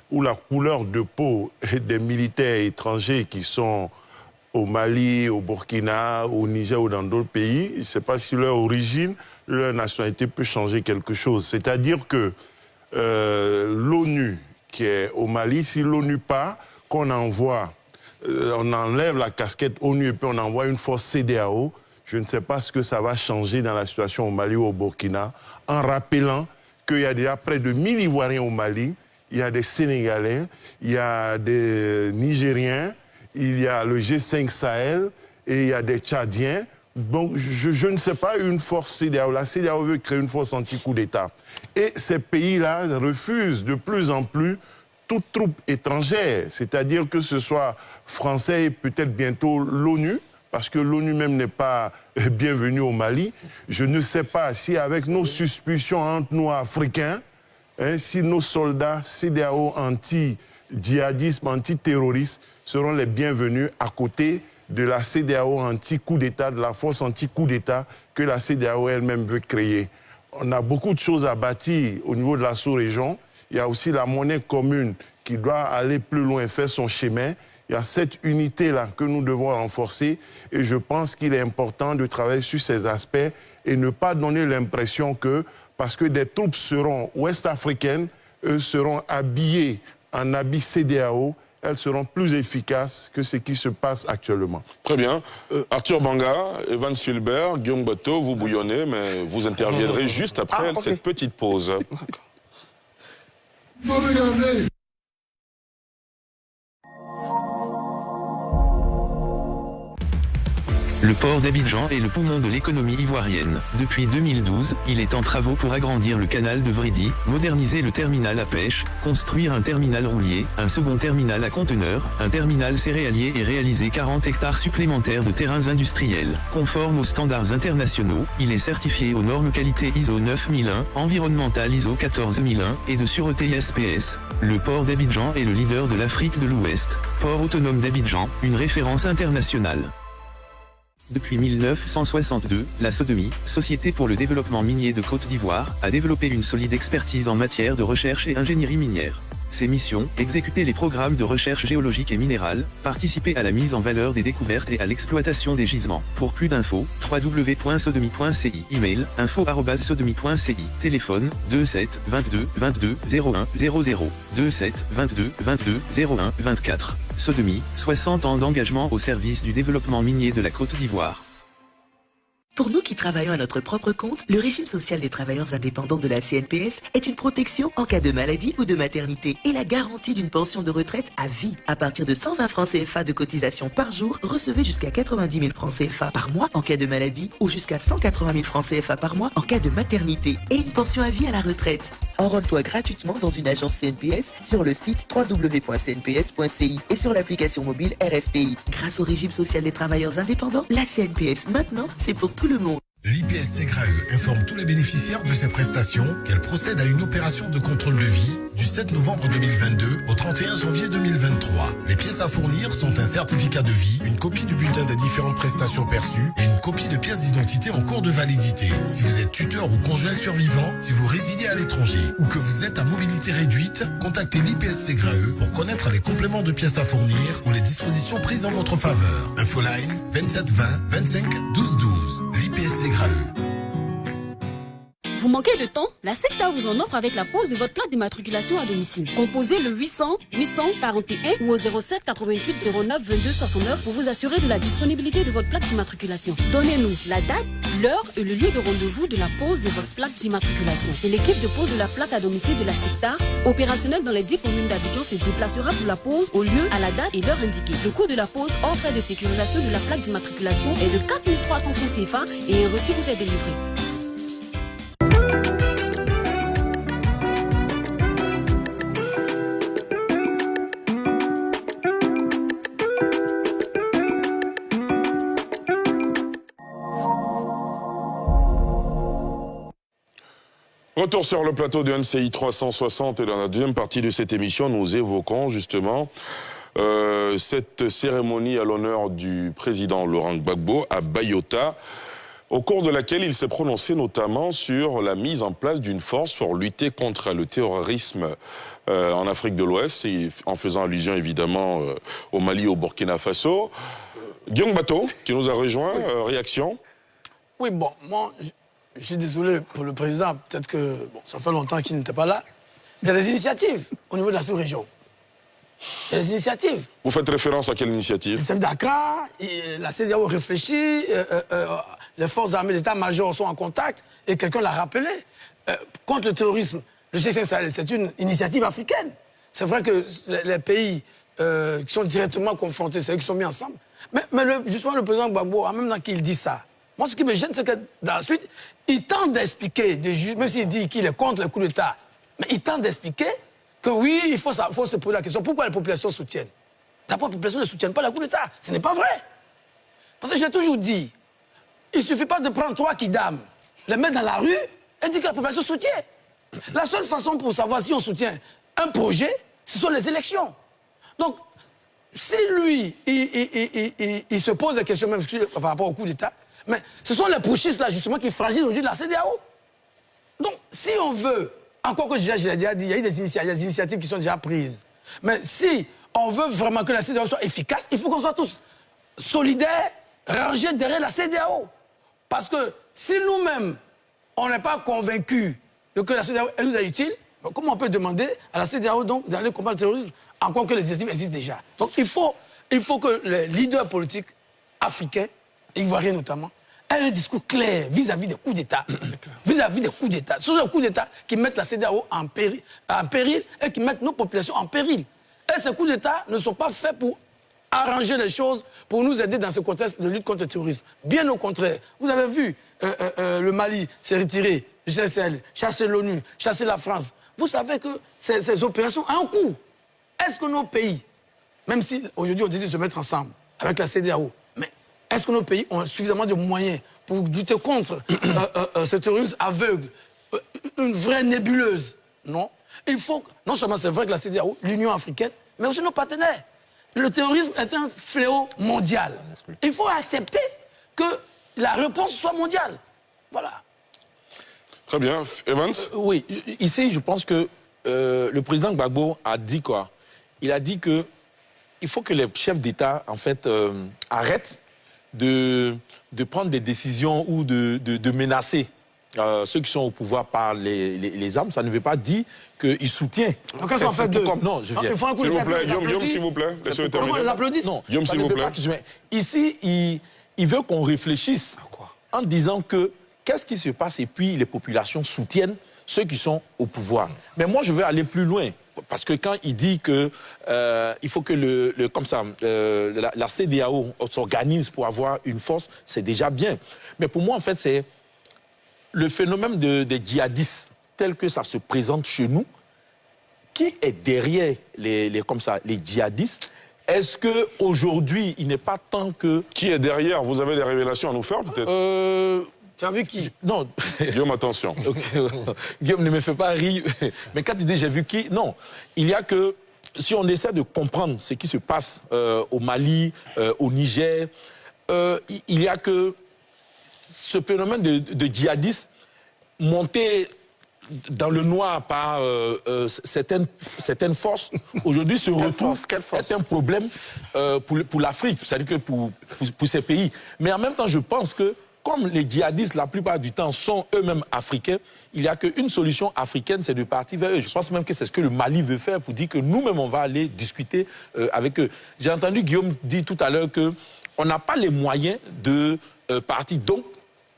ou la couleur de peau des militaires étrangers qui sont au Mali, au Burkina, au Niger ou dans d'autres pays, je ne sais pas si leur origine, leur nationalité peut changer quelque chose. C'est-à-dire que l'ONU qui est au Mali, si l'ONU part, qu'on envoie, on enlève la casquette ONU et puis on envoie une force CEDEAO, je ne sais pas ce que ça va changer dans la situation au Mali ou au Burkina, en rappelant qu'il y a déjà près de 1000 Ivoiriens au Mali, il y a des Sénégalais, il y a des Nigériens, il y a le G5 Sahel et il y a des Tchadiens. Donc, je ne sais pas, une force CEDEAO. La CEDEAO veut créer une force anti-coup d'État. Et ces pays-là refusent de plus en plus toute troupe étrangère. C'est-à-dire que ce soit français et peut-être bientôt l'ONU, parce que l'ONU même n'est pas bienvenue au Mali. Je ne sais pas si avec nos suspicions entre nous Africains, si nos soldats CEDEAO anti-djihadisme, anti-terroristes seront les bienvenus à côté de la CEDEAO anti-coup d'État, de la force anti-coup d'État que la CEDEAO elle-même veut créer. On a beaucoup de choses à bâtir au niveau de la sous-région. Il y a aussi la monnaie commune qui doit aller plus loin et faire son chemin. Il y a cette unité-là que nous devons renforcer et je pense qu'il est important de travailler sur ces aspects et ne pas donner l'impression que, parce que des troupes seront ouest-africaines, eux seront habillés en habits CEDEAO, elles seront plus efficaces que ce qui se passe actuellement. Très bien. Arthur Banga, Evan Sulbert, Guillaume Bateau, vous bouillonnez, mais vous interviendrez juste après cette petite pause. Regardez. Le port d'Abidjan est le poumon de l'économie ivoirienne. Depuis 2012, il est en travaux pour agrandir le canal de Vridi, moderniser le terminal à pêche, construire un terminal roulier, un second terminal à conteneurs, un terminal céréalier et réaliser 40 hectares supplémentaires de terrains industriels. Conforme aux standards internationaux, il est certifié aux normes qualité ISO 9001, environnemental ISO 14001 et de sûreté SPS. Le port d'Abidjan est le leader de l'Afrique de l'Ouest. Port autonome d'Abidjan, une référence internationale. Depuis 1962, la SODEMI, Société pour le développement minier de Côte d'Ivoire, a développé une solide expertise en matière de recherche et ingénierie minière. Ses missions, exécuter les programmes de recherche géologique et minérale, participer à la mise en valeur des découvertes et à l'exploitation des gisements. Pour plus d'infos, www.sodemi.ci. Email, info@sodemi.ci. Téléphone, 27 22 22 01 00. 27 22 22 01 24. SODEMI, 60 ans d'engagement au service du développement minier de la Côte d'Ivoire. Pour nous qui travaillons à notre propre compte, le régime social des travailleurs indépendants de la CNPS est une protection en cas de maladie ou de maternité et la garantie d'une pension de retraite à vie. À partir de 120 francs CFA de cotisation par jour, recevez jusqu'à 90 000 francs CFA par mois en cas de maladie ou jusqu'à 180 000 francs CFA par mois en cas de maternité et une pension à vie à la retraite. Enrôle-toi gratuitement dans une agence CNPS sur le site www.cnps.ci et sur l'application mobile RSTI. Grâce au régime social des travailleurs indépendants, la CNPS maintenant, c'est pour tout le monde. L'IPS Segrae informe tous les bénéficiaires de ces prestations qu'elle procède à une opération de contrôle de vie du 7 novembre 2022 au 31 janvier 2023. Les pièces à fournir sont un certificat de vie, une copie du bulletin des différentes prestations perçues et une copie de pièce d'identité en cours de validité. Si vous êtes tuteur ou conjoint survivant, si vous résidez à l'étranger ou que vous êtes à mobilité réduite, contactez l'IPS Segrae pour connaître les compléments de pièces à fournir ou les dispositions prises en votre faveur. Infoline 27 20 25 12 12. L'IPS Segrae. Vous manquez de temps? La SECTA vous en offre avec la pose de votre plaque d'immatriculation à domicile. Composez le 800 841 ou au 07 88 09 22 69 pour vous assurer de la disponibilité de votre plaque d'immatriculation. Donnez-nous la date, l'heure et le lieu de rendez-vous de la pose de votre plaque d'immatriculation. Et l'équipe de pose de la plaque à domicile de la SECTA, opérationnelle dans les 10 communes d'Abidjan, se déplacera pour la pose au lieu, à la date et l'heure indiquée. Le coût de la pose hors frais de sécurisation de la plaque d'immatriculation est de 4 300 francs CFA et un reçu vous est délivré. Retour sur le plateau de NCI 360 et dans la deuxième partie de cette émission, nous évoquons justement cette cérémonie à l'honneur du président Laurent Gbagbo à Bayota, au cours de laquelle il s'est prononcé notamment sur la mise en place d'une force pour lutter contre le terrorisme en Afrique de l'Ouest, en faisant allusion évidemment au Mali et au Burkina Faso. Guillaume Bateau, qui nous a rejoint, réaction? Oui, bon, moi, je suis désolé pour le président, peut-être que ça fait longtemps qu'il n'était pas là. Il y a des initiatives au niveau de la sous-région. Il y a des initiatives. Vous faites référence à quelle initiative? Le chef d'Accra, la CEDEAO réfléchit, les forces armées, les états-majors sont en contact, et quelqu'un l'a rappelé. Contre le terrorisme, le G5 Sahel, c'est une initiative africaine. C'est vrai que les pays qui sont directement confrontés, c'est eux qui sont mis ensemble. Mais justement, le président Gbagbo, en même temps qu'il dit ça, moi, ce qui me gêne, c'est que dans la suite, il tente d'expliquer, même s'il dit qu'il est contre le coup d'État, mais il tente d'expliquer que oui, il faut se poser la question, pourquoi les populations soutiennent? D'abord, les populations ne soutiennent pas le coup d'État. Ce n'est pas vrai. Parce que j'ai toujours dit, il ne suffit pas de prendre 3 kidams, les mettre dans la rue et dire que la population soutient. La seule façon pour savoir si on soutient un projet, ce sont les élections. Donc, si lui, il se pose des questions même par rapport au coup d'État, mais ce sont les putschistes là justement qui fragilisent aujourd'hui la CEDEAO. Donc, si on veut, encore que je l'ai déjà dit, il y a des initiatives qui sont déjà prises. Mais si on veut vraiment que la CEDEAO soit efficace, il faut qu'on soit tous solidaires, rangés derrière la CEDEAO. Parce que si nous-mêmes, on n'est pas convaincus que la CEDEAO nous est utile, comment on peut demander à la CEDEAO d'aller combattre le terrorisme, encore que les initiatives existent déjà? Donc il faut que les leaders politiques africains, ivoiriens notamment, aient un discours clair vis-à-vis des coups d'État. Vis-à-vis des coups d'État. Ce sont les coups d'État qui mettent la CEDEAO en péril et qui mettent nos populations en péril. Et ces coups d'État ne sont pas faits pour arranger les choses, pour nous aider dans ce contexte de lutte contre le terrorisme. Bien au contraire. Vous avez vu, le Mali s'est retiré du CSL, chasser l'ONU, chasser la France. Vous savez que ces opérations ont un coût. Est-ce que nos pays, même si aujourd'hui on décide de se mettre ensemble avec la CEDEAO, mais est-ce que nos pays ont suffisamment de moyens pour lutter contre ce terrorisme aveugle, une vraie nébuleuse? Non. Il faut, non seulement c'est vrai que la CEDEAO, l'Union africaine, mais aussi nos partenaires. Le terrorisme est un fléau mondial. Il faut accepter que la réponse soit mondiale. Voilà. Très bien. Evans? Oui, ici, je pense que le président Gbagbo a dit quoi? Il a dit que il faut que les chefs d'État, en fait, arrêtent de prendre des décisions ou de menacer ceux qui sont au pouvoir par les armes. Ça ne veut pas dire qu'il soutient. Donc, en fait, non, je viens. S'il vous plaît, Guillaume, s'il vous plaît. Laissez-le terminer. On les applaudit. Non, Guillaume, s'il vous plaît. Ici, il veut qu'on réfléchisse en disant que qu'est-ce qui se passe et puis les populations soutiennent ceux qui sont au pouvoir. Mais moi, je veux aller plus loin. Parce que quand il dit que il faut que la CEDEAO s'organise pour avoir une force, c'est déjà bien. Mais pour moi, en fait, c'est le phénomène des djihadistes tel que ça se présente chez nous. Qui est derrière les djihadistes? Est-ce qu'aujourd'hui, il n'est pas temps que... Qui est derrière? Vous avez des révélations à nous faire, peut-être? Tu as vu qui? Non. Guillaume, attention. Guillaume, ne me fait pas rire. Mais quand tu dis j'ai vu qui, non. Il y a que, si on essaie de comprendre ce qui se passe au Mali, au Niger, il y a que ce phénomène de djihadisme monté dans le noir par certaines forces, aujourd'hui se retrouve être un problème pour l'Afrique, c'est-à-dire que pour ces pays. Mais en même temps, je pense que comme les djihadistes, la plupart du temps, sont eux-mêmes africains, il n'y a qu'une solution africaine, c'est de partir vers eux. Je pense même que c'est ce que le Mali veut faire pour dire que nous-mêmes, on va aller discuter avec eux. J'ai entendu Guillaume dire tout à l'heure qu'on n'a pas les moyens de partir. Donc,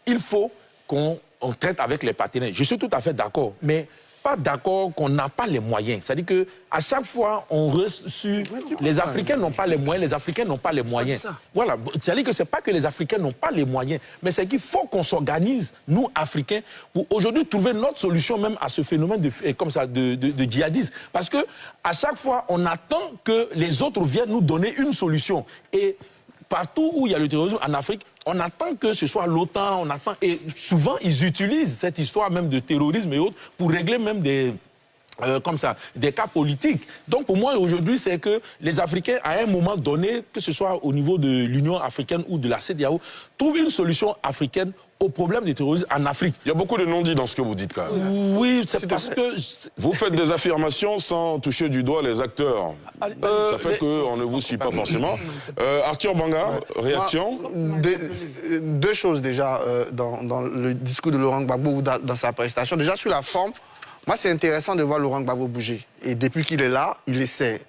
il faut qu'on traite avec les partenaires. Je suis tout à fait d'accord, mais pas d'accord qu'on n'a pas les moyens. C'est-à-dire qu'à chaque fois, on reste sur les Africains n'ont pas les moyens, les Africains n'ont pas les moyens. Voilà. C'est-à-dire que ce n'est pas que les Africains n'ont pas les moyens, mais c'est qu'il faut qu'on s'organise, nous, Africains, pour aujourd'hui trouver notre solution même à ce phénomène de djihadisme. Parce que à chaque fois, on attend que les autres viennent nous donner une solution. Et partout où il y a le terrorisme en Afrique, on attend que ce soit l'OTAN, on attend... Et souvent, ils utilisent cette histoire même de terrorisme et autres pour régler même des cas politiques. Donc pour moi, aujourd'hui, c'est que les Africains, à un moment donné, que ce soit au niveau de l'Union africaine ou de la CEDEAO, trouvent une solution africaine au problème du terrorisme en Afrique. Il y a beaucoup de non-dits dans ce que vous dites quand même. Oui, c'est parce que... Vous faites des affirmations sans toucher du doigt les acteurs. Ça fait qu'on ne vous suit pas forcément. Arthur Banga, réaction? Deux choses déjà dans le discours de Laurent Gbagbo ou dans sa prestation. Déjà sur la forme, moi c'est intéressant de voir Laurent Gbagbo bouger. Et depuis qu'il est là, il essaie.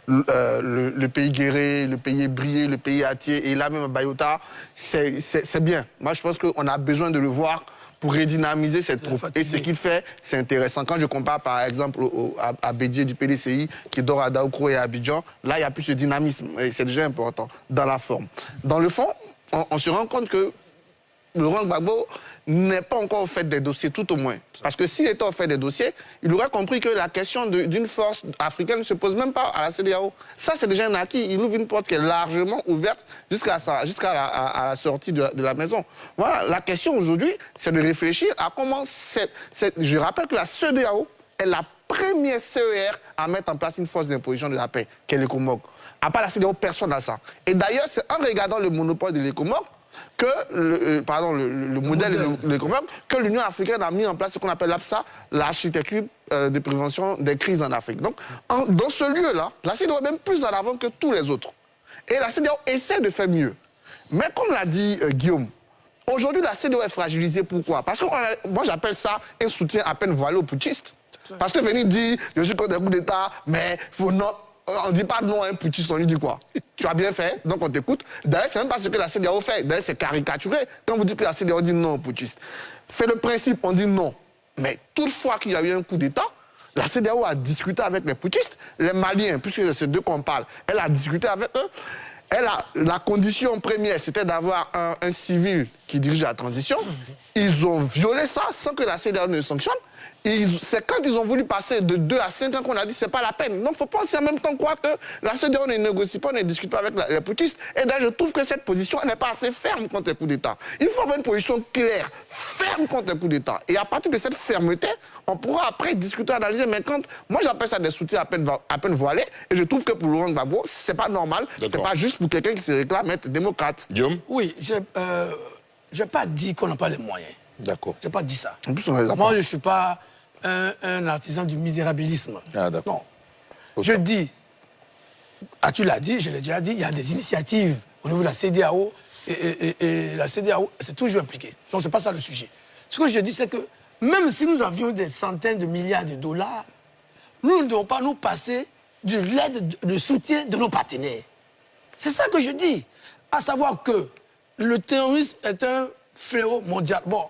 Le pays guéri, le pays brillé, le pays attié, et là même à Bayota, c'est bien. Moi je pense qu'on a besoin de le voir pour redynamiser cette troupe. Et ce qu'il fait, c'est intéressant. Quand je compare par exemple à Bédier du PDCI, qui dort à Daoukro et à Abidjan, là il y a plus de dynamisme, et c'est déjà important, dans la forme. Dans le fond, on se rend compte que Laurent Gbagbo n'est pas encore au fait des dossiers, tout au moins. Parce que s'il était au fait des dossiers, il aurait compris que la question d'une force africaine ne se pose même pas à la CEDEAO. Ça, c'est déjà un acquis. Il ouvre une porte qui est largement ouverte jusqu'à la sortie de la maison. Voilà, la question aujourd'hui, c'est de réfléchir à comment... Je rappelle que la CEDEAO est la première CER à mettre en place une force d'imposition de la paix, qui est l'ECOMOG. À part la CEDEAO, personne n'a ça. Et d'ailleurs, c'est en regardant le monopole de l'ECOMOG que le modèle de l'ECOMOG, que l'Union africaine a mis en place ce qu'on appelle l'APSA, l'architecture de prévention des crises en Afrique. Donc, dans ce lieu-là, la CEDEAO est même plus en avant que tous les autres. Et la CEDEAO essaie de faire mieux. Mais comme l'a dit Guillaume, aujourd'hui, la CEDEAO est fragilisée. Pourquoi? Parce que moi, j'appelle ça un soutien à peine voilé aux putschistes. Parce que venir dire, je suis contre des coups d'État, mais faut non... On ne dit pas non à un putschiste, on lui dit quoi? Tu as bien fait, donc on t'écoute. D'ailleurs, c'est même pas ce que la CEDEAO fait. D'ailleurs, c'est caricaturé quand vous dites que la CEDEAO dit non aux putschistes. C'est le principe, on dit non. Mais toutefois qu'il y a eu un coup d'État, la CEDEAO a discuté avec les putschistes, les Maliens, puisque c'est d'eux qu'on parle, elle a discuté avec eux. La condition première, c'était d'avoir un civil qui dirige la transition. Ils ont violé ça sans que la CEDEAO ne sanctionne. C'est quand ils ont voulu passer de 2 à 5 ans qu'on a dit c'est pas la peine. Donc il ne faut pas aussi en même temps croire que la CEDEAO ne négocie pas, ne discute pas avec les putschistes. Et d'ailleurs, je trouve que cette position n'est pas assez ferme contre les coups d'État. Il faut avoir une position claire, ferme contre les coups d'État. Et à partir de cette fermeté, on pourra après discuter, analyser. Mais quand moi j'appelle ça des soutiens à peine voilés, et je trouve que pour Laurent Gbagbo, c'est pas normal. C'est pas juste pour quelqu'un qui se réclame être démocrate. Guillaume? Oui, je n'ai pas dit qu'on n'a pas les moyens. D'accord. Je n'ai pas dit ça. En plus, on les a Moi, pas. je ne suis pas un artisan du misérabilisme. Ah, d'accord. Non. Je dis, tu l'as dit, je l'ai déjà dit, il y a des initiatives au niveau de la CEDEAO et la CEDEAO, c'est toujours impliqué. Donc, ce n'est pas ça le sujet. Ce que je dis, c'est que même si nous avions des centaines de milliards de dollars, nous ne devons pas nous passer de l'aide, de soutien de nos partenaires. C'est ça que je dis. À savoir que le terrorisme est un fléau mondial. Bon,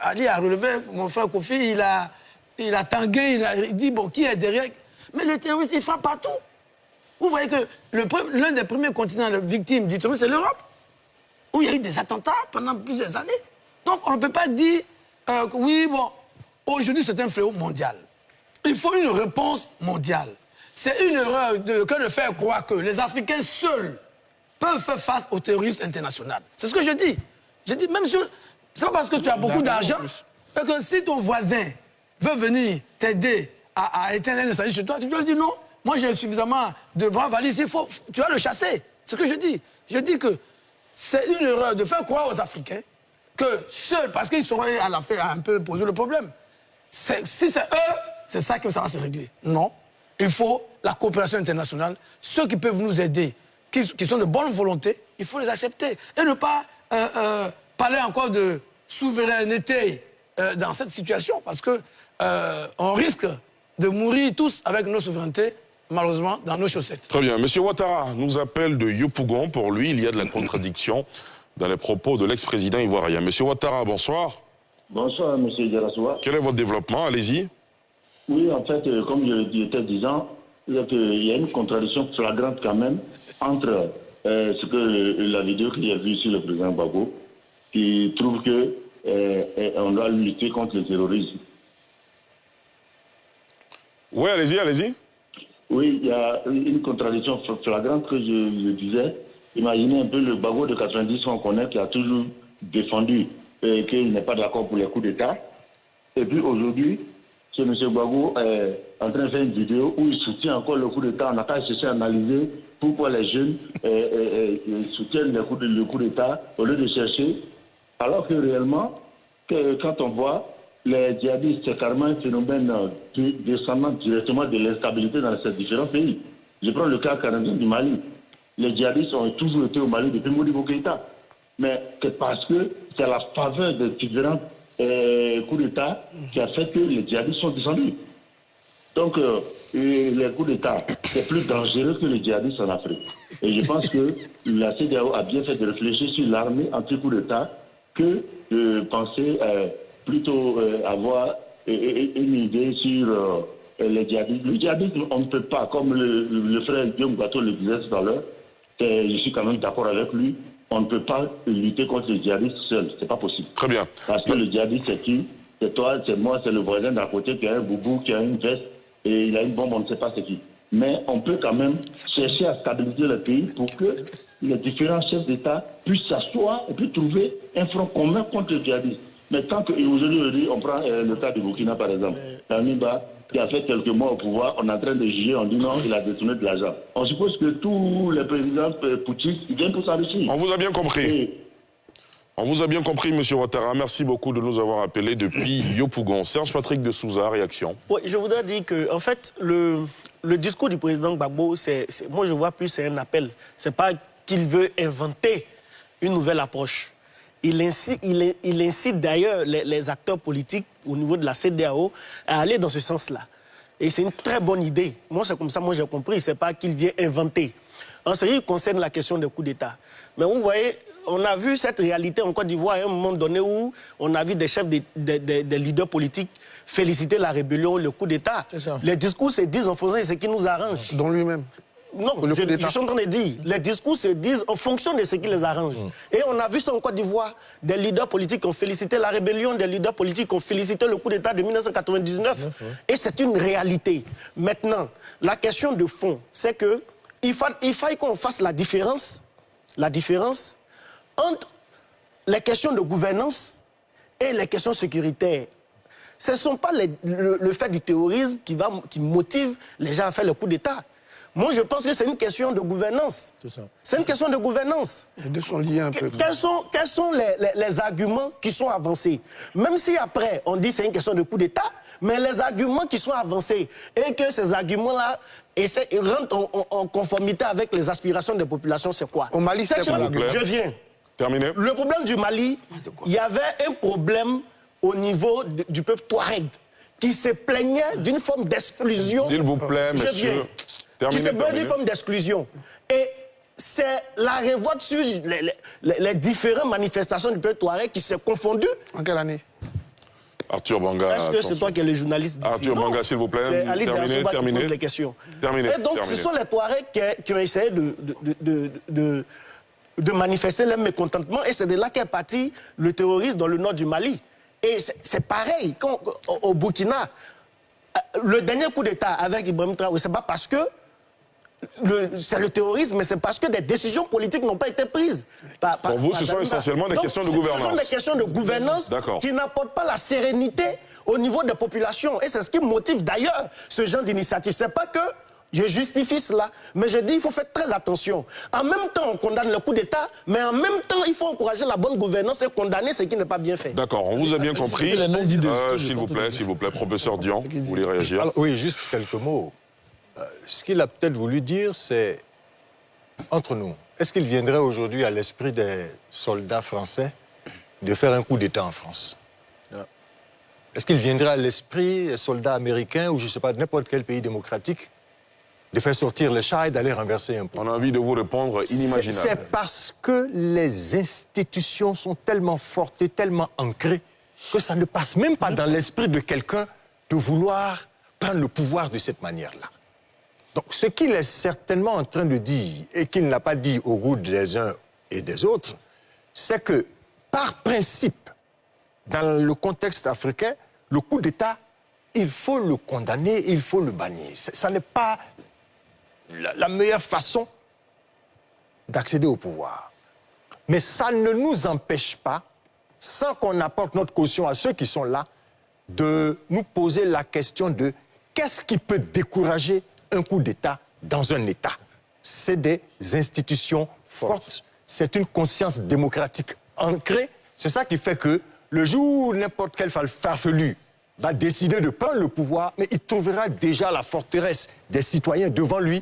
Ali a relevé, mon frère Kofi, il a tangué, il dit, bon, qui est derrière? Mais le terrorisme, il frappe partout. Vous voyez que l'un des premiers continents victimes du terrorisme, c'est l'Europe, où il y a eu des attentats pendant plusieurs années. Donc, on ne peut pas dire que oui, bon, aujourd'hui, c'est un fléau mondial. Il faut une réponse mondiale. C'est une erreur que de faire croire que les Africains seuls peuvent faire face au terrorisme international. C'est ce que je dis. Je dis, même si... C'est pas parce que tu as beaucoup d'argent que si ton voisin veut venir t'aider à éteindre un incendie chez toi, tu lui dis non. Moi, j'ai suffisamment de bras valises, tu vas le chasser. C'est ce que je dis. Je dis que c'est une erreur de faire croire aux Africains que seuls, parce qu'ils sauraient à la fin un peu poser le problème, si c'est eux, c'est ça que ça va se régler. Non. Il faut la coopération internationale. Ceux qui peuvent nous aider, qui sont de bonne volonté, il faut les accepter. Et ne pas parler encore de souveraineté dans cette situation, parce que on risque de mourir tous avec nos souverainetés, malheureusement, dans nos chaussettes. Très bien. Monsieur Ouattara nous appelle de Yopougon. Pour lui, il y a de la contradiction dans les propos de l'ex-président ivoirien. Monsieur Ouattara, bonsoir. Bonsoir, monsieur Diarassoua. Quel est votre développement? Allez-y. Oui, en fait, comme je l'étais disant, il y a une contradiction flagrante quand même entre ce que la vidéo qu'il y a vue sur le président Gbagbo, qui trouve que on doit lutter contre le terrorisme. Oui, allez-y, allez-y. Oui, il y a une contradiction flagrante que je disais. Imaginez un peu le Gbagbo de 90 qu'on connaît, qui a toujours défendu qu'il n'est pas d'accord pour les coups d'État. Et puis aujourd'hui, ce M. Gbagbo est en train de faire une vidéo où il soutient encore le coup d'État. On n'a pas cherché à analyser pourquoi les jeunes soutiennent le coup d'État au lieu de chercher. Alors que réellement, quand on voit les djihadistes, c'est carrément un phénomène descendant directement de l'instabilité dans ces différents pays. Je prends le cas canadien du Mali. Les djihadistes ont toujours été au Mali depuis Modibo Keïta. Mais c'est parce que c'est la faveur des différents coups d'État qui a fait que les djihadistes sont descendus. Donc, les coups d'État, c'est plus dangereux que les djihadistes en Afrique. Et je pense que la CEDEAO a bien fait de réfléchir sur l'armée anti-coup d'État que de penser plutôt avoir une idée sur les djihadistes. Le djihadisme, on ne peut pas, comme le frère Guillaume Bateau le disait tout à l'heure, je suis quand même d'accord avec lui, on ne peut pas lutter contre les djihadistes seuls. C'est pas possible. Très bien. Parce que le djihadiste, c'est qui? C'est toi, c'est moi, c'est le voisin d'à côté qui a un boubou, qui a une veste et il a une bombe, on ne sait pas c'est qui. Mais on peut quand même chercher à stabiliser le pays pour que les différents chefs d'État puissent s'asseoir et puis trouver un front commun contre les djihadistes. Mais tant qu'aujourd'hui, on prend le cas du Burkina, par exemple, Tamiba, qui a fait quelques mois au pouvoir, on est en train de juger, on dit non, il a détourné de l'argent. On suppose que tous les présidents poutistes, ils viennent pour s'enrichir. On vous a bien compris. On vous a bien compris, monsieur Ouattara. Merci beaucoup de nous avoir appelés depuis Yopougon. Serge Patrick de Souza, réaction. Oui, je voudrais dire que, en fait, le discours du président Gbagbo, moi je vois plus c'est un appel. C'est pas qu'il veut inventer une nouvelle approche. Il incite d'ailleurs les acteurs politiques au niveau de la CEDEAO à aller dans ce sens-là. Et c'est une très bonne idée. Moi, c'est comme ça, moi j'ai compris. C'est pas qu'il vient inventer. En ce qui concerne la question des coups d'État. Mais vous voyez, on a vu cette réalité en Côte d'Ivoire à un moment donné où on a vu des chefs, des leaders politiques féliciter la rébellion, le coup d'État. Les discours se disent en faisant ce qui nous arrange. Dans lui-même. Non, je suis en train de dire, les discours se disent en fonction de ce qui les arrange. Et on a vu ça en Côte d'Ivoire, des leaders politiques qui ont félicité la rébellion, des leaders politiques qui ont félicité le coup d'État de 1999. Et c'est une réalité. Maintenant, la question de fond, c'est que il faille qu'on fasse la différence entre les questions de gouvernance et les questions sécuritaires. Ce ne sont pas le fait du terrorisme qui motive les gens à faire le coup d'État. Moi, je pense que c'est une question de gouvernance. C'est une question de gouvernance. Les deux sont liés un peu. Quels sont les arguments qui sont avancés? Même si après, on dit que c'est une question de coup d'État, mais les arguments qui sont avancés et que ces arguments-là rentrent en conformité avec les aspirations des populations, c'est quoi? Au Mali, c'est quoi? Je viens. Terminé. Le problème du Mali, il y avait un problème au niveau du peuple Touareg qui se plaignait d'une forme d'exclusion. S'il vous plaît, monsieur. Qui se plaignait d'une forme d'exclusion. Et c'est la révolte sur les différentes manifestations du peuple Touareg qui s'est confondue. En quelle année? Arthur Banga. Est-ce que c'est toi qui es le journaliste d'ici? Arthur Banga, s'il vous plaît. C'est Ali Diassoba qui pose les questions. Et donc, ce sont les Touaregs qui ont essayé de manifester leur mécontentement. Et c'est de là qu'est parti le terrorisme dans le nord du Mali. Et c'est pareil, au Burkina, le dernier coup d'État avec Ibrahim Traoré, c'est pas parce que c'est le terrorisme, mais c'est parce que des décisions politiques n'ont pas été prises. Pour vous, ce sont essentiellement des questions de gouvernance. Ce sont des questions de gouvernance qui n'apportent pas la sérénité au niveau des populations. Et c'est ce qui motive d'ailleurs ce genre d'initiative. C'est pas que je justifie cela, mais je dis qu'il faut faire très attention. En même temps, on condamne le coup d'État, mais en même temps, il faut encourager la bonne gouvernance et condamner ce qui n'est pas bien fait. D'accord, on vous a bien compris. S'il vous plaît, professeur Dian, vous voulez réagir? Alors, oui, juste quelques mots. Ce qu'il a peut-être voulu dire, c'est, entre nous, est-ce qu'il viendrait aujourd'hui à l'esprit des soldats français de faire un coup d'État en France? Est-ce qu'il viendrait à l'esprit des soldats américains ou, je ne sais pas, de n'importe quel pays démocratique de faire sortir les chars et d'aller renverser un pont? On a envie de vous répondre inimaginable. C'est parce que les institutions sont tellement fortes et tellement ancrées que ça ne passe même pas dans l'esprit de quelqu'un de vouloir prendre le pouvoir de cette manière-là. Donc, ce qu'il est certainement en train de dire, et qu'il n'a pas dit au goût des uns et des autres, c'est que, par principe, dans le contexte africain, le coup d'État, il faut le condamner, il faut le bannir. Ça n'est pas la meilleure façon d'accéder au pouvoir. Mais ça ne nous empêche pas, sans qu'on apporte notre caution à ceux qui sont là, de nous poser la question de qu'est-ce qui peut décourager un coup d'État dans un État? C'est des institutions fortes, c'est une conscience démocratique ancrée. C'est ça qui fait que le jour où n'importe quel farfelu va décider de prendre le pouvoir, mais il trouvera déjà la forteresse des citoyens devant lui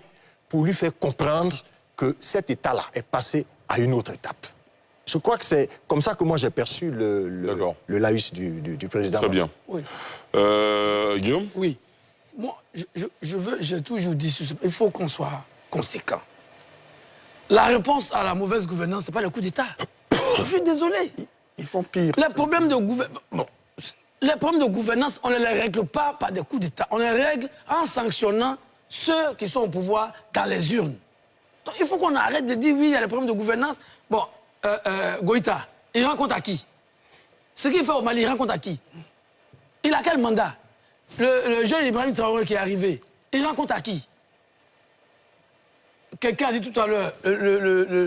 pour lui faire comprendre que cet État-là est passé à une autre étape. Je crois que c'est comme ça que moi j'ai perçu le laïus du président. Très bien. Oui. Guillaume? Oui. Moi, j'ai toujours dit, il faut qu'on soit conséquent. La réponse à la mauvaise gouvernance, ce n'est pas le coup d'État. Je suis désolé. Ils font pire. Les problèmes de gouvernance, on ne les règle pas par des coups d'État. On les règle en sanctionnant ceux qui sont au pouvoir dans les urnes. Donc, il faut qu'on arrête de dire, oui, il y a des problèmes de gouvernance. Bon, Goïta, il rend compte à qui? Ce qu'il fait au Mali, il rend compte à qui? Il a quel mandat? Le jeune Ibrahim Traoré qui est arrivé, il rend compte à qui? Quelqu'un a dit tout à l'heure,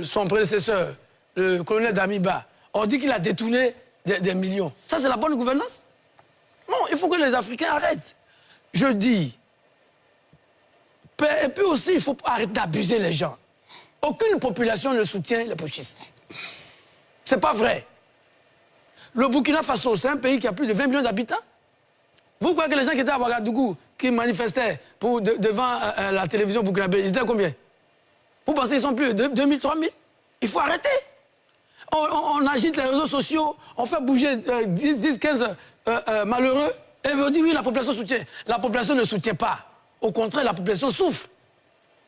son prédécesseur, le colonel Damiba, on dit qu'il a détourné des millions. Ça, c'est la bonne gouvernance? Non, il faut que les Africains arrêtent. Je dis. Et puis aussi, il faut arrêter d'abuser les gens. Aucune population ne soutient les putschistes. C'est pas vrai. Le Burkina Faso, c'est un pays qui a plus de 20 millions d'habitants. Vous croyez que les gens qui étaient à Ouagadougou, qui manifestaient devant la télévision burkinabé, ils étaient combien? Vous pensez qu'ils sont plus de 2000, 3000? Il faut arrêter. On agite les réseaux sociaux, on fait bouger 10, 15 malheureux, et on dit oui, la population soutient. La population ne soutient pas. Au contraire, la population souffre.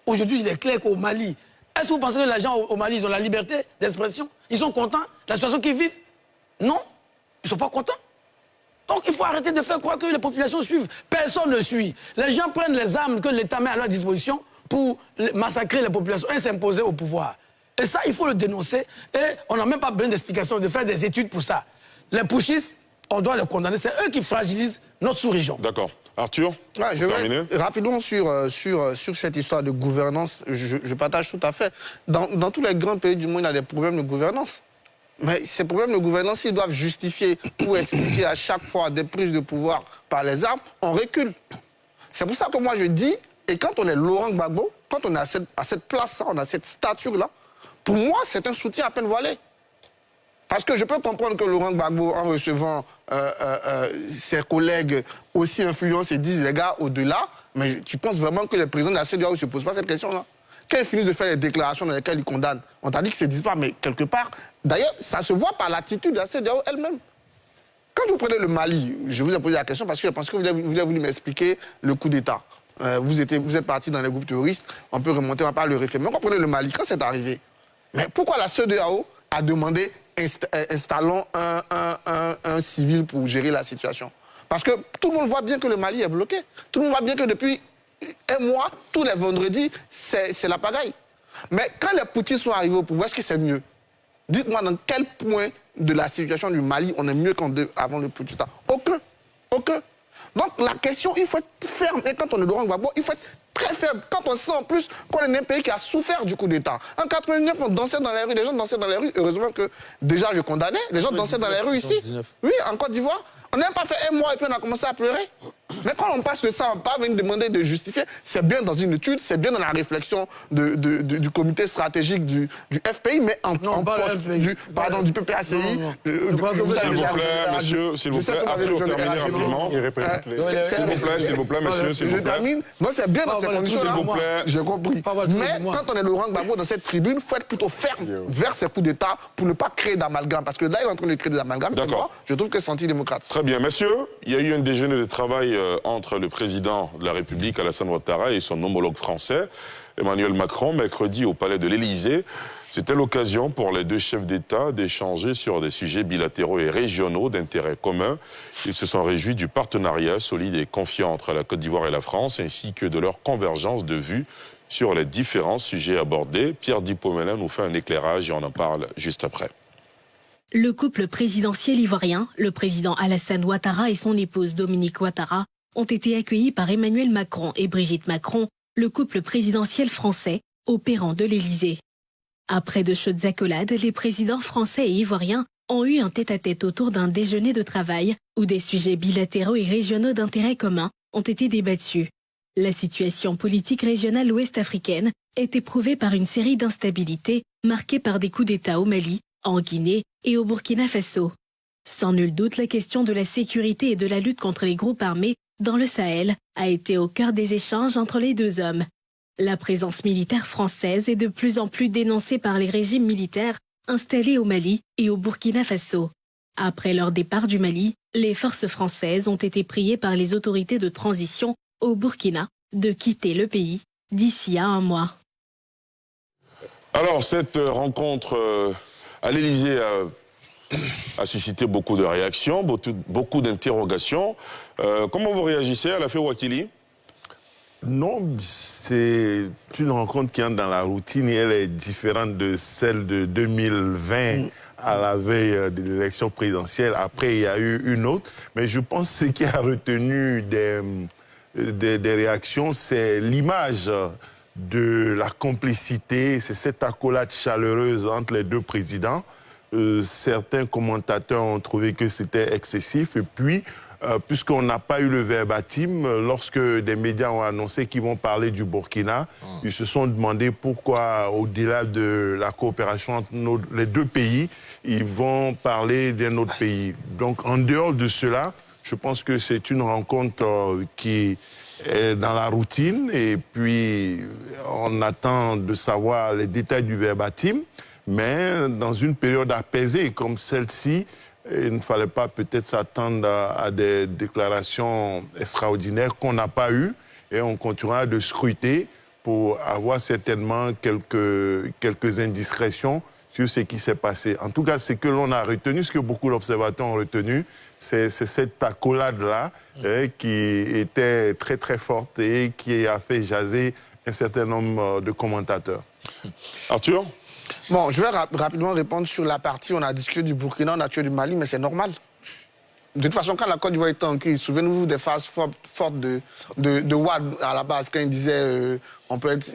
Aujourd'hui, il est clair qu'au Mali, est-ce que vous pensez que les gens au Mali, ils ont la liberté d'expression? Ils sont contents de la situation qu'ils vivent? Non, ils ne sont pas contents. Donc il faut arrêter de faire croire que les populations suivent. Personne ne suit. Les gens prennent les armes que l'État met à leur disposition pour massacrer les populations et s'imposer au pouvoir. Et ça, il faut le dénoncer. Et on n'a même pas besoin d'explications, de faire des études pour ça. Les putschistes, on doit les condamner. C'est eux qui fragilisent notre sous-région. D'accord. Arthur, je vais rapidement sur cette histoire de gouvernance, je partage tout à fait. Dans tous les grands pays du monde, il y a des problèmes de gouvernance. Mais ces problèmes de gouvernance, ils doivent justifier ou expliquer à chaque fois des prises de pouvoir par les armes, on recule. C'est pour ça que moi je dis, et quand on est Laurent Gbagbo, quand on est à cette place-là, on a cette stature-là, pour moi, c'est un soutien à peine voilé. Parce que je peux comprendre que Laurent Gbagbo, en recevant ses collègues aussi influents, se disent, les gars, au-delà, mais tu penses vraiment que les présidents de la CEDEAO ne se posent pas cette question-là? Quand ils finissent de faire les déclarations dans lesquelles ils condamnent, on t'a dit qu'ils ne se disent pas, mais quelque part, d'ailleurs, ça se voit par l'attitude de la CEDEAO elle-même. Quand vous prenez le Mali, je vous ai posé la question parce que je pense que vous avez voulu m'expliquer le coup d'État. Vous êtes parti dans les groupes terroristes, on peut remonter, on va pas le refaire. Mais quand vous prenez le Mali, quand c'est arrivé, mais pourquoi la CEDEAO a demandé installons un civil pour gérer la situation? Parce que tout le monde voit bien que le Mali est bloqué. Tout le monde voit bien que depuis un mois, tous les vendredis, c'est la pagaille. Mais quand les putschistes sont arrivés au pouvoir, est-ce que c'est mieux? Dites-moi dans quel point de la situation du Mali on est mieux qu'avant le putsch. Aucun. Donc la question, il faut être ferme. Et quand on est Laurent Gbagbo, il faut être très faible. Quand on sait en plus qu'on est un pays qui a souffert du coup d'État. En 89, on dansait dans les rues, les gens dansaient dans les rues. Heureusement que déjà je condamnais, les gens dansaient dans les rues ici. Oui, en Côte d'Ivoire. On n'a pas fait un mois et puis on a commencé à pleurer. Mais quand on passe le sang, on ne va pas venir demander de justifier. C'est bien dans une étude, c'est bien dans la réflexion du comité stratégique du FPI, mais en poste du PPACI. S'il vous plaît, monsieur, s'il vous plaît, Arthur, terminez rapidement. S'il vous plaît, monsieur, s'il vous plaît. Je termine. Non, c'est bien dans ces conditions-là. S'il vous plaît. J'ai compris. Mais quand on est Laurent Gbagbo dans cette tribune, il faut être plutôt ferme vers ces coups d'État pour ne pas créer d'amalgame. Parce que là, il est en train de créer des amalgames. D'accord. Je trouve que c'est anti-démocrate. Très bien. Messieurs, il y a eu un déjeuner de travail entre le président de la République, Alassane Ouattara, et son homologue français, Emmanuel Macron, mercredi au palais de l'Élysée. C'était l'occasion pour les deux chefs d'État d'échanger sur des sujets bilatéraux et régionaux d'intérêt commun. Ils se sont réjouis du partenariat solide et confiant entre la Côte d'Ivoire et la France, ainsi que de leur convergence de vues sur les différents sujets abordés. Pierre Dipomena nous fait un éclairage et on en parle juste après. Le couple présidentiel ivoirien, le président Alassane Ouattara et son épouse Dominique Ouattara, ont été accueillis par Emmanuel Macron et Brigitte Macron, le couple présidentiel français, opérant de l'Élysée. Après de chaudes accolades, les présidents français et ivoiriens ont eu un tête-à-tête autour d'un déjeuner de travail où des sujets bilatéraux et régionaux d'intérêt commun ont été débattus. La situation politique régionale ouest-africaine est éprouvée par une série d'instabilités marquées par des coups d'État au Mali, en Guinée et au Burkina Faso. Sans nul doute, la question de la sécurité et de la lutte contre les groupes armés dans le Sahel a été au cœur des échanges entre les deux hommes. La présence militaire française est de plus en plus dénoncée par les régimes militaires installés au Mali et au Burkina Faso. Après leur départ du Mali, les forces françaises ont été priées par les autorités de transition au Burkina de quitter le pays d'ici à un mois. Alors, cette rencontre à l'Élysée a suscité beaucoup de réactions, beaucoup d'interrogations. Comment vous réagissez à l'affaire Ouakili? Non, c'est une rencontre qui entre dans la routine et elle est différente de celle de 2020 à la veille de l'élection présidentielle. Après, il y a eu une autre. Mais je pense que ce qui a retenu des réactions, c'est l'image de la complicité, c'est cette accolade chaleureuse entre les deux présidents. Certains commentateurs ont trouvé que c'était excessif. Et puis, puisqu'on n'a pas eu le verbatim, lorsque des médias ont annoncé qu'ils vont parler du Burkina, ils se sont demandé pourquoi, au-delà de la coopération entre les deux pays, ils vont parler d'un autre pays. Donc, en dehors de cela, je pense que c'est une rencontre qui est dans la routine et puis on attend de savoir les détails du verbatim, mais dans une période apaisée comme celle-ci, il ne fallait pas peut-être s'attendre à des déclarations extraordinaires qu'on n'a pas eues et on continuera de scruter pour avoir certainement quelques indiscrétions sur ce qui s'est passé. En tout cas, ce que l'on a retenu, ce que beaucoup d'observateurs ont retenu, c'est cette accolade-là qui était très très forte et qui a fait jaser un certain nombre de commentateurs. Arthur ? Bon, je vais rapidement répondre sur la partie, on a discuté du Burkina, on a discuté du Mali, mais c'est normal. De toute façon, quand la Côte d'Ivoire était en crise, souvenez-vous des phases fortes de Wade à la base, quand il disait on peut être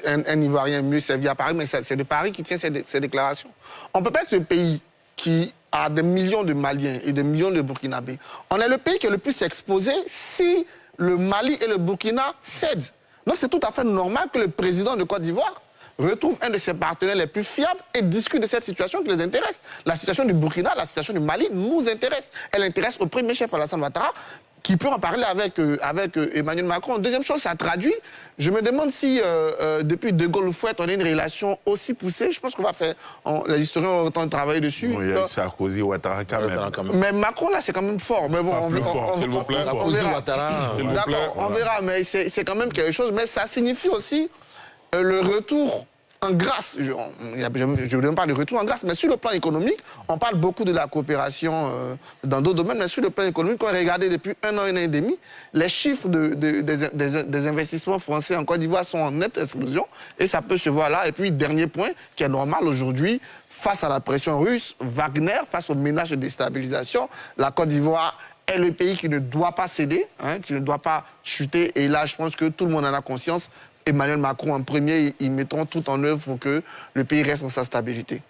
un Ivoirien mieux servi à Paris, mais c'est de Paris qui tient ces déclarations. On ne peut pas être le pays qui a des millions de Maliens et des millions de Burkinabés. On est le pays qui est le plus exposé si le Mali et le Burkina cèdent. Donc c'est tout à fait normal que le président de Côte d'Ivoire retrouve un de ses partenaires les plus fiables et discute de cette situation qui les intéresse. La situation du Burkina, la situation du Mali nous intéresse. Elle intéresse au premier chef Alassane Ouattara, qui peut en parler avec Emmanuel Macron. Deuxième chose, ça traduit. Je me demande si, depuis De Gaulle Fouette, on a une relation aussi poussée. Je pense qu'on va faire... les historiens ont autant travaillé dessus. Bon, il y a Sarkozy, Ouattara quand même. Mais Macron, là, c'est quand même fort. Mais bon, on verra. Mais c'est quand même quelque chose. Mais ça signifie aussi le retour en grâce, je ne demande pas de retour en grâce, mais sur le plan économique, on parle beaucoup de la coopération dans d'autres domaines, mais sur le plan économique, quand on regarde depuis un an et demi, les chiffres des investissements français en Côte d'Ivoire sont en nette explosion, et ça peut se voir là. Et puis, dernier point, qui est normal aujourd'hui, face à la pression russe, Wagner, face au menace de déstabilisation, la Côte d'Ivoire est le pays qui ne doit pas céder, hein, qui ne doit pas chuter. Et là, je pense que tout le monde en a conscience. Emmanuel Macron en premier, ils mettront tout en œuvre pour que le pays reste dans sa stabilité.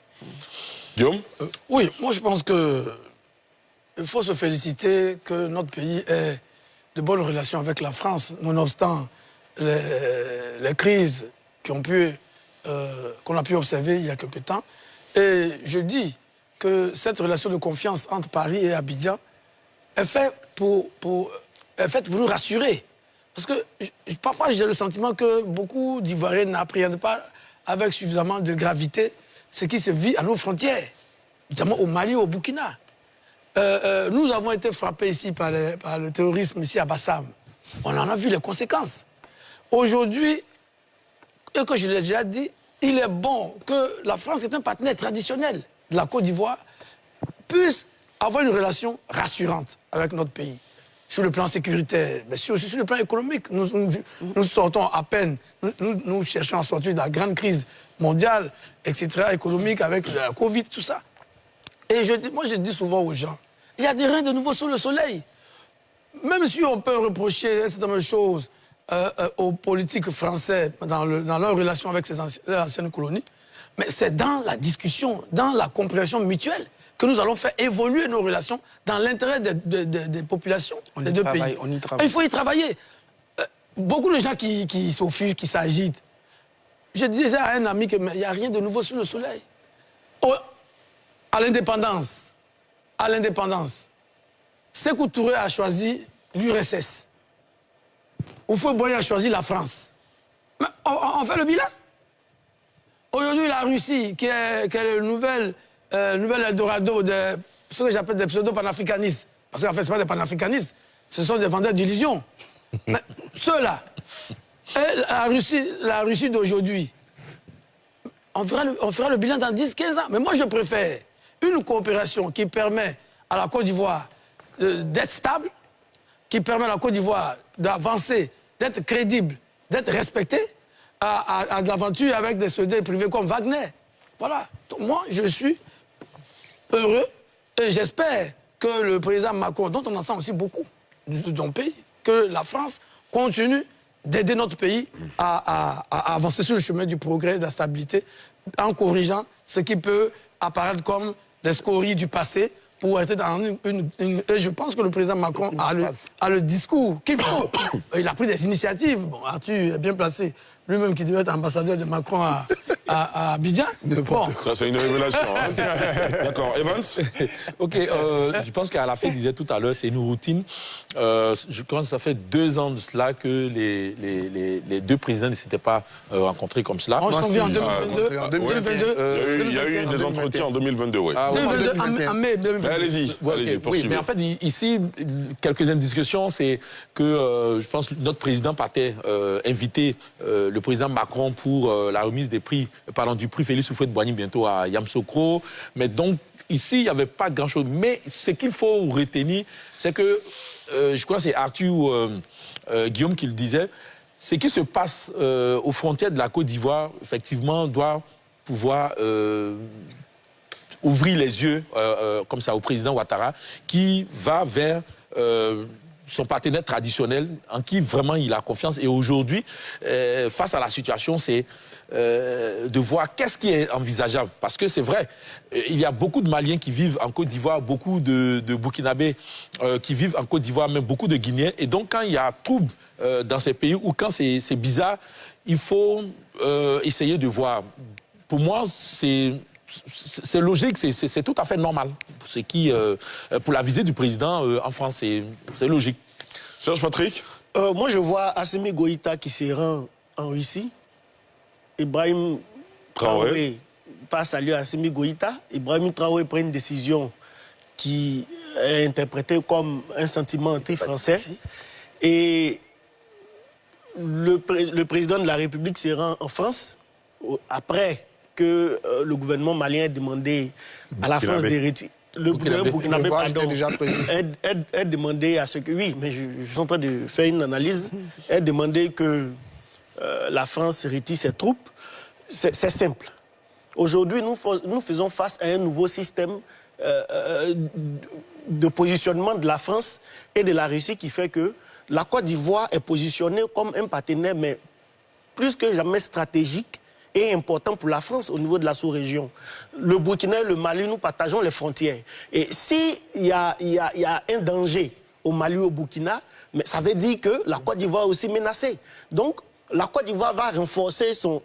Guillaume? Oui, moi je pense que il faut se féliciter que notre pays ait de bonnes relations avec la France, nonobstant les crises qu'on a pu observer il y a quelque temps. Et je dis que cette relation de confiance entre Paris et Abidjan est faite pour nous rassurer. Parce que parfois, j'ai le sentiment que beaucoup d'Ivoiriens n'appréhendent pas avec suffisamment de gravité ce qui se vit à nos frontières, notamment au Mali ou au Burkina. Nous avons été frappés ici par le terrorisme ici à Bassam. On en a vu les conséquences. Aujourd'hui, et que je l'ai déjà dit, il est bon que la France, qui est un partenaire traditionnel de la Côte d'Ivoire, puisse avoir une relation rassurante avec notre pays. Sur le plan sécuritaire, mais aussi sur le plan économique. Nous sortons à peine, nous cherchons à sortir de la grande crise mondiale, etc., économique, avec la Covid, tout ça. Et moi, je dis souvent aux gens, il y a des rien de nouveau sous le soleil. Même si on peut reprocher certaines choses aux politiques français dans leur relation avec ces anciennes colonies, mais c'est dans la discussion, dans la compréhension mutuelle que nous allons faire évoluer nos relations dans l'intérêt des populations des deux pays. On y travaille. Il faut y travailler. Beaucoup de gens qui s'offusquent, qui s'agitent. Je disais à un ami qu'il n'y a rien de nouveau sous le soleil. À l'indépendance, Sékou Touré a choisi l'URSS. Houphouët-Boigny a choisi la France. Mais on fait le bilan. Aujourd'hui, la Russie, qui est le nouvel Eldorado de ce que j'appelle des pseudo-panafricanistes, parce qu'en fait, ce ne sont pas des panafricanistes, ce sont des vendeurs d'illusions. Mais ceux-là, la Russie d'aujourd'hui, on fera le bilan dans 10-15 ans. Mais moi, je préfère une coopération qui permet à la Côte d'Ivoire d'être stable, qui permet à la Côte d'Ivoire d'avancer, d'être crédible, d'être respectée, à de l'aventure avec des soldats privés comme Wagner. Voilà. Donc, moi, je suis heureux et j'espère que le président Macron, dont on en sent aussi beaucoup de ton pays, que la France continue d'aider notre pays à avancer sur le chemin du progrès, de la stabilité, en corrigeant ce qui peut apparaître comme des scories du passé pour être dans et je pense que le président Macron a le discours qu'il faut. Il a pris des initiatives. Bon, Arthur est bien placé. Lui-même qui devait être ambassadeur de Macron à Abidjan. Bon. Ça, c'est une révélation. Hein. D'accord. Evans? Ok, je pense qu'Alafé disait tout à l'heure, c'est une routine. Je pense que ça fait 2 ans de cela que les deux présidents ne s'étaient pas rencontrés comme cela. On s'en vient en 2022. Il y a eu des entretiens en 2022, oui. En mai 2022. Allez-y, poursuivez. Oui, mais en fait, ici, quelques discussions, c'est que je pense que notre président partait inviter le président Macron pour la remise du prix Félix Houphouët-Boigny bientôt à Yamoussoukro. Mais donc, ici, il n'y avait pas grand-chose. Mais ce qu'il faut retenir, c'est que, je crois que c'est Arthur ou Guillaume qui le disait, ce qui se passe aux frontières de la Côte d'Ivoire, effectivement, doit pouvoir ouvrir les yeux, comme ça, au président Ouattara, qui va vers son partenaire traditionnel, en qui vraiment il a confiance. Et aujourd'hui, face à la situation, c'est de voir qu'est-ce qui est envisageable. Parce que c'est vrai, il y a beaucoup de Maliens qui vivent en Côte d'Ivoire, beaucoup de Burkinabés qui vivent en Côte d'Ivoire, même beaucoup de Guinéens. Et donc, quand il y a trouble dans ces pays, ou quand c'est bizarre, il faut essayer de voir. Pour moi, c'est logique, c'est tout à fait normal. Pour la visite du président en France, c'est logique. Serge Patrick? Moi, je vois Assimi Goïta qui se rend en Russie. Ibrahim Traoré passe à lui Assimi Goïta. Ibrahim Traoré prend une décision qui est interprétée comme un sentiment anti-français. Et le président de la République se rend en France après que le gouvernement malien ait demandé à la France de retirer. Le gouvernement burkinabé, pardon, a demandé à ce que... Oui, mais je suis en train de faire une analyse. A demandé que la France retire ses troupes. C'est simple. Aujourd'hui, nous faisons face à un nouveau système de positionnement de la France et de la Russie qui fait que la Côte d'Ivoire est positionnée comme un partenaire, mais plus que jamais stratégique et important pour la France au niveau de la sous-région. Le Burkina et le Mali, nous partageons les frontières. Et s'il y a un danger au Mali ou au Burkina, mais ça veut dire que la Côte d'Ivoire est aussi menacée. Donc, la Côte d'Ivoire va renforcer son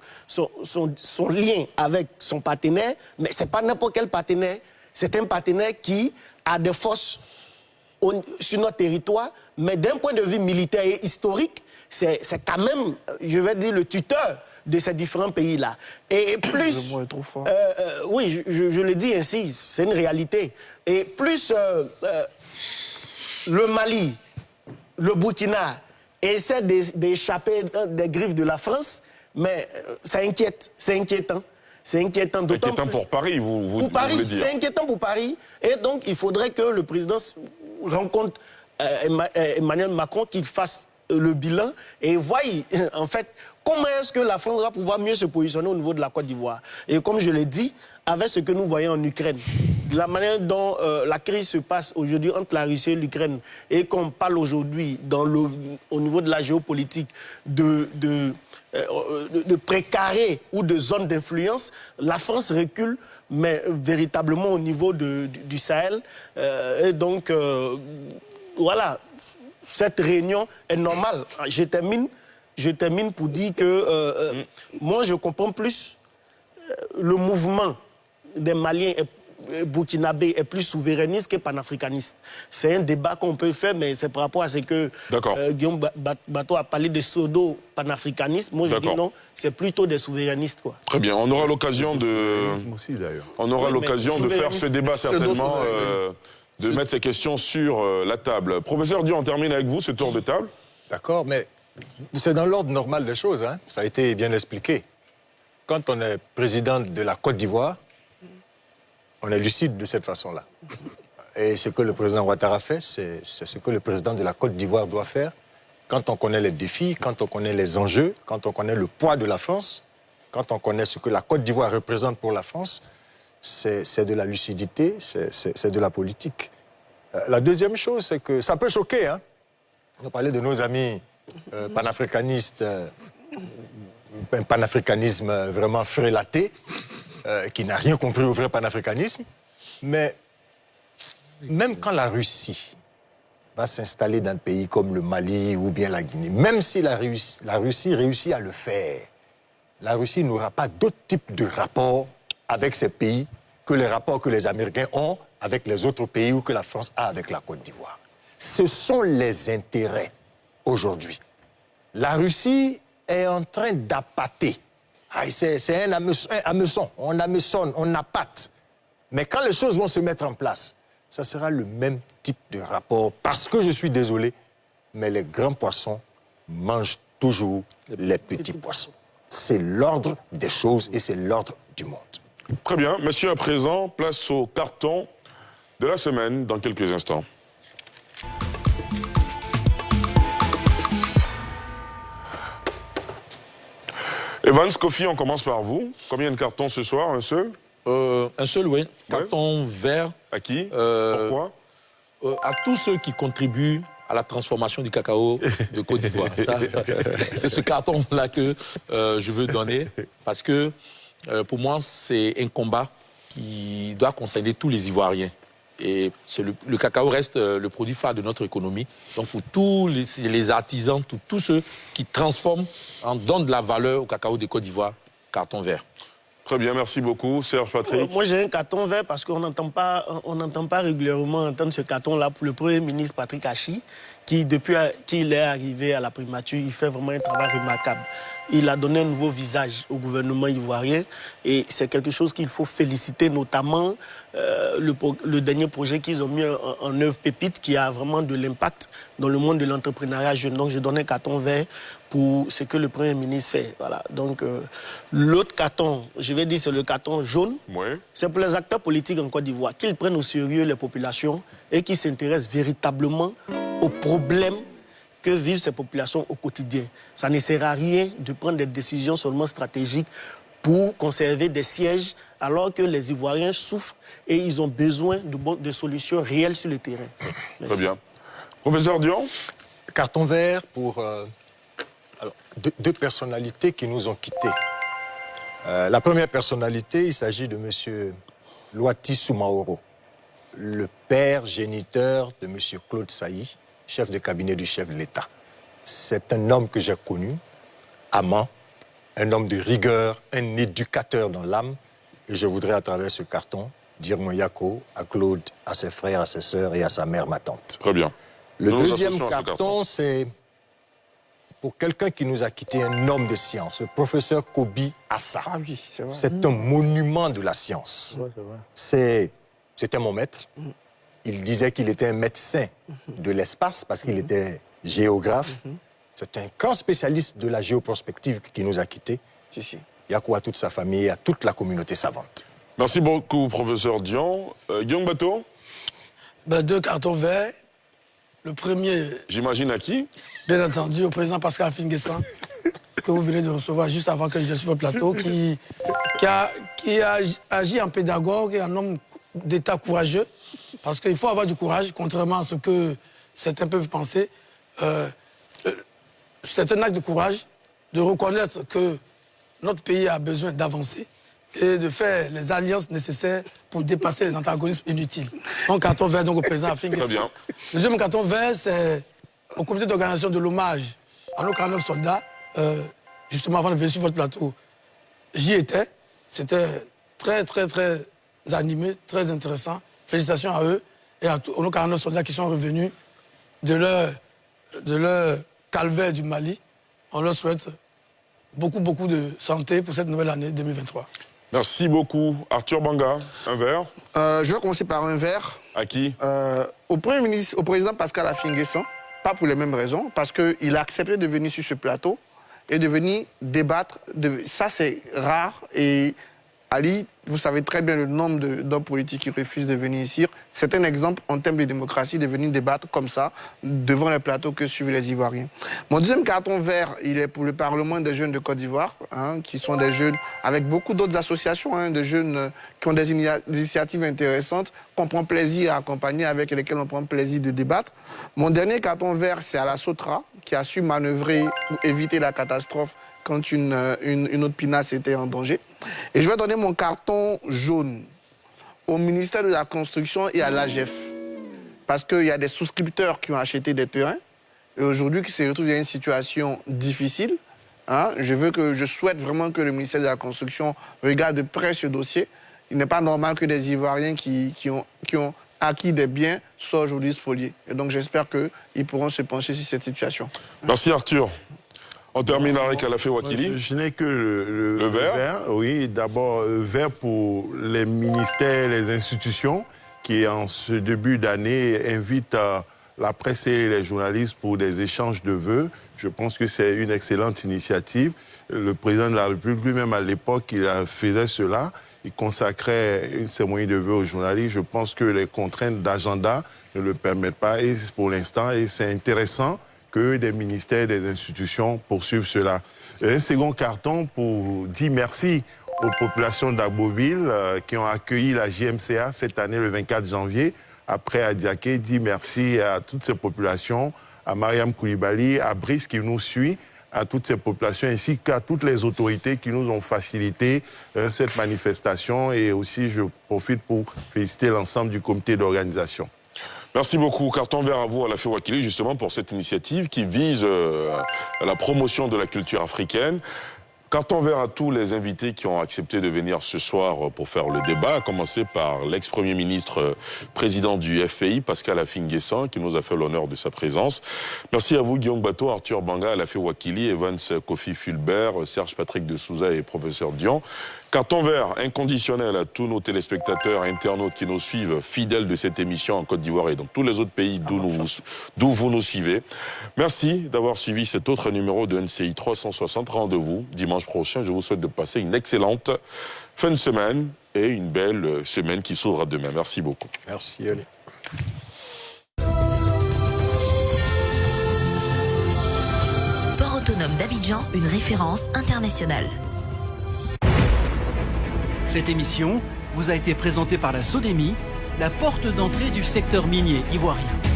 lien avec son partenaire, mais ce n'est pas n'importe quel partenaire. C'est un partenaire qui a des forces sur notre territoire, mais d'un point de vue militaire et historique, c'est quand même, je vais dire, le tuteur de ces différents pays-là. Et plus... Le mot est trop fort. Oui, je le dis ainsi, c'est une réalité. Et plus le Mali, le Burkina essaient d'échapper des griffes de la France, mais ça inquiète, c'est inquiétant. C'est inquiétant. Inquiétant pour Paris, vous pour Paris, voulez dire. C'est inquiétant pour Paris. Et donc, il faudrait que le président rencontre Emmanuel Macron, qu'il fasse le bilan et voie, en fait, comment est-ce que la France va pouvoir mieux se positionner au niveau de la Côte d'Ivoire. Et comme je l'ai dit, avec ce que nous voyons en Ukraine, la manière dont la crise se passe aujourd'hui entre la Russie et l'Ukraine, et qu'on parle aujourd'hui au niveau de la géopolitique de précaré ou de zone d'influence, la France recule, mais véritablement au niveau du Sahel. Et donc, voilà, cette réunion est normale. Je termine pour dire que moi, je comprends plus le mouvement des Maliens et burkinabés est plus souverainiste que panafricaniste. C'est un débat qu'on peut faire, mais c'est par rapport à ce que Guillaume Bateau a parlé de pseudo-panafricanisme. Moi, je dis non, c'est plutôt des souverainistes, quoi. Très bien, on aura l'occasion de... On aura l'occasion de faire ce débat, certainement, de mettre ces questions sur la table. Professeur Dion, on termine avec vous, ce tour de table. D'accord, mais c'est dans l'ordre normal des choses, hein. Ça a été bien expliqué. Quand on est président de la Côte d'Ivoire, on est lucide de cette façon-là. Et ce que le président Ouattara fait, c'est ce que le président de la Côte d'Ivoire doit faire. Quand on connaît les défis, quand on connaît les enjeux, quand on connaît le poids de la France, quand on connaît ce que la Côte d'Ivoire représente pour la France, c'est de la lucidité, c'est de la politique. La deuxième chose, c'est que ça peut choquer, hein. On parlait de nos amis panafricanistes, un panafricanisme vraiment frélaté, qui n'a rien compris au vrai panafricanisme. Mais même quand la Russie va s'installer dans un pays comme le Mali ou bien la Guinée, même si la Russie réussit à le faire, la Russie n'aura pas d'autre type de rapport avec ces pays que les rapports que les Américains ont avec les autres pays ou que la France a avec la Côte d'Ivoire. Ce sont les intérêts aujourd'hui. La Russie est en train d'appâter. C'est un hameçon, on hameçonne, on appâte. Mais quand les choses vont se mettre en place, ça sera le même type de rapport. Parce que je suis désolé, mais les grands poissons mangent toujours les petits poissons. C'est l'ordre des choses et c'est l'ordre du monde. Très bien. Monsieur, à présent, place au carton de la semaine dans quelques instants. Evans, Kofi, on commence par vous. Combien de cartons ce soir? Un seul? Un seul, oui. Carton vert. À qui? Pourquoi? À tous ceux qui contribuent à la transformation du cacao de Côte d'Ivoire. C'est ce carton-là que je veux donner parce que pour moi, c'est un combat qui doit concerner tous les Ivoiriens. Et le cacao reste le produit phare de notre économie. Donc pour tous les artisans, tous ceux qui transforment, donnent de la valeur au cacao de Côte d'Ivoire, carton vert. Très bien, merci beaucoup. Serge Patrick. Moi, j'ai un carton vert parce qu'on n'entend pas régulièrement entendre ce carton-là pour le Premier ministre Patrick Hachi, qui, depuis qu'il est arrivé à la primature, il fait vraiment un travail remarquable. Il a donné un nouveau visage au gouvernement ivoirien et c'est quelque chose qu'il faut féliciter, notamment le dernier projet qu'ils ont mis en œuvre, Pépite, qui a vraiment de l'impact dans le monde de l'entrepreneuriat jeune. Donc, je donne un carton vert pour ce que le Premier ministre fait. Voilà. Donc, l'autre carton, je vais dire, c'est le carton jaune. Ouais. C'est pour les acteurs politiques en Côte d'Ivoire, qu'ils prennent au sérieux les populations et qu'ils s'intéressent véritablement aux problèmes que vivent ces populations au quotidien. Ça ne sert à rien de prendre des décisions seulement stratégiques pour conserver des sièges alors que les Ivoiriens souffrent et ils ont besoin de solutions réelles sur le terrain. Très bien. Professeur Dion? Carton vert pour deux personnalités qui nous ont quittés. La première personnalité, il s'agit de M. Louati Soumaoro, le père géniteur de M. Claude Sailly, chef de cabinet du chef de l'État. C'est un homme que j'ai connu, amant, un homme de rigueur, un éducateur dans l'âme. Et je voudrais, à travers ce carton, dire mon yako à Claude, à ses frères, à ses sœurs et à sa mère, ma tante. Très bien. Le deuxième carton, c'est pour quelqu'un qui nous a quitté, un homme de science, le professeur Kobi Assa. Ah oui, c'est vrai. C'est un monument de la science. C'était mon maître. Il disait qu'il était un médecin de l'espace parce qu'il était géographe. C'est un grand spécialiste de la géoprospective qui nous a quittés. Yako à toute sa famille et à toute la communauté savante. Merci beaucoup, professeur Dion. Guillaume Bateau? 2 cartons verts. Le premier... J'imagine à qui? Bien entendu, au président Pascal Affi-N'Guessan, que vous venez de recevoir juste avant que je sois sur le plateau, qui a agi en pédagogue et en homme d'État courageux. Parce qu'il faut avoir du courage, contrairement à ce que certains peuvent penser. C'est un acte de courage de reconnaître que notre pays a besoin d'avancer et de faire les alliances nécessaires pour dépasser les antagonismes inutiles. Donc, carton vert donc, au président Affi-N'Guessan. Très bien. Le deuxième carton vert, c'est au comité d'organisation de l'hommage à nos 49 soldats. Justement, avant de venir sur votre plateau, j'y étais. C'était très, très, très animé, très intéressant. Félicitations à eux et à nos 49 soldats qui sont revenus de leur calvaire du Mali. On leur souhaite beaucoup, beaucoup de santé pour cette nouvelle année 2023. Merci beaucoup. Arthur Banga, un verre. Je vais commencer par un verre. À qui? Au Premier ministre, au président Pascal Affi-N'Guessan, pas pour les mêmes raisons, parce qu'il a accepté de venir sur ce plateau et de venir débattre. Ça, c'est rare. Et Ali, vous savez très bien le nombre d'hommes politiques qui refusent de venir ici. C'est un exemple en termes de démocratie de venir débattre comme ça devant le plateau que suivent les Ivoiriens. Mon deuxième carton vert, il est pour le Parlement des jeunes de Côte d'Ivoire, qui sont des jeunes avec beaucoup d'autres associations, de jeunes qui ont des initiatives intéressantes qu'on prend plaisir à accompagner, avec lesquelles on prend plaisir de débattre. Mon dernier carton vert, c'est à la Sotra, qui a su manœuvrer pour éviter la catastrophe quand une autre pinasse était en danger. Et je vais donner mon carton jaune au ministère de la Construction et à l'AGF. Parce qu'il y a des souscripteurs qui ont acheté des terrains et aujourd'hui qui se retrouvent dans une situation difficile. Je souhaite vraiment que le ministère de la Construction regarde de près ce dossier. Il n'est pas normal que des Ivoiriens qui ont acquis des biens soient aujourd'hui spoliés. Et donc j'espère qu'ils pourront se pencher sur cette situation. Merci Arthur. On termine avec Alafé Ouattili. Je n'ai que le vert. Oui, d'abord, vert pour les ministères, les institutions qui, en ce début d'année, invitent la presse et les journalistes pour des échanges de vœux. Je pense que c'est une excellente initiative. Le président de la République lui-même, à l'époque, il faisait cela. Il consacrait une cérémonie de vœux aux journalistes. Je pense que les contraintes d'agenda ne le permettent pas et pour l'instant. Et c'est intéressant que des ministères, des institutions poursuivent cela. Un second carton pour dire merci aux populations d'Aboville qui ont accueilli la JMCA cette année, le 24 janvier, après à Diaké. Dire merci à toutes ces populations, à Mariam Koulibaly, à Brice qui nous suit, à toutes ces populations, ainsi qu'à toutes les autorités qui nous ont facilité cette manifestation. Et aussi, je profite pour féliciter l'ensemble du comité d'organisation. Merci beaucoup. Carton vert à vous, Alafé Ouattili, justement, pour cette initiative qui vise la promotion de la culture africaine. Carton vert à tous les invités qui ont accepté de venir ce soir pour faire le débat, à commencer par l'ex-premier ministre président du FPI, Pascal Affi-N'Guessan, qui nous a fait l'honneur de sa présence. Merci à vous, Guillaume Bateau, Arthur Banga, Alafé Ouattili, Evans Kofi Fulbert, Serge Patrick de Souza et professeur Dion. Carton vert inconditionnel à tous nos téléspectateurs, internautes qui nous suivent, fidèles de cette émission en Côte d'Ivoire et dans tous les autres pays d'où vous nous suivez. Merci d'avoir suivi cet autre numéro de NCI 360. Rendez-vous dimanche prochain. Je vous souhaite de passer une excellente fin de semaine et une belle semaine qui s'ouvre demain. Merci beaucoup. Merci, allez. Port autonome d'Abidjan, une référence internationale. Cette émission vous a été présentée par la SODEMI, la porte d'entrée du secteur minier ivoirien.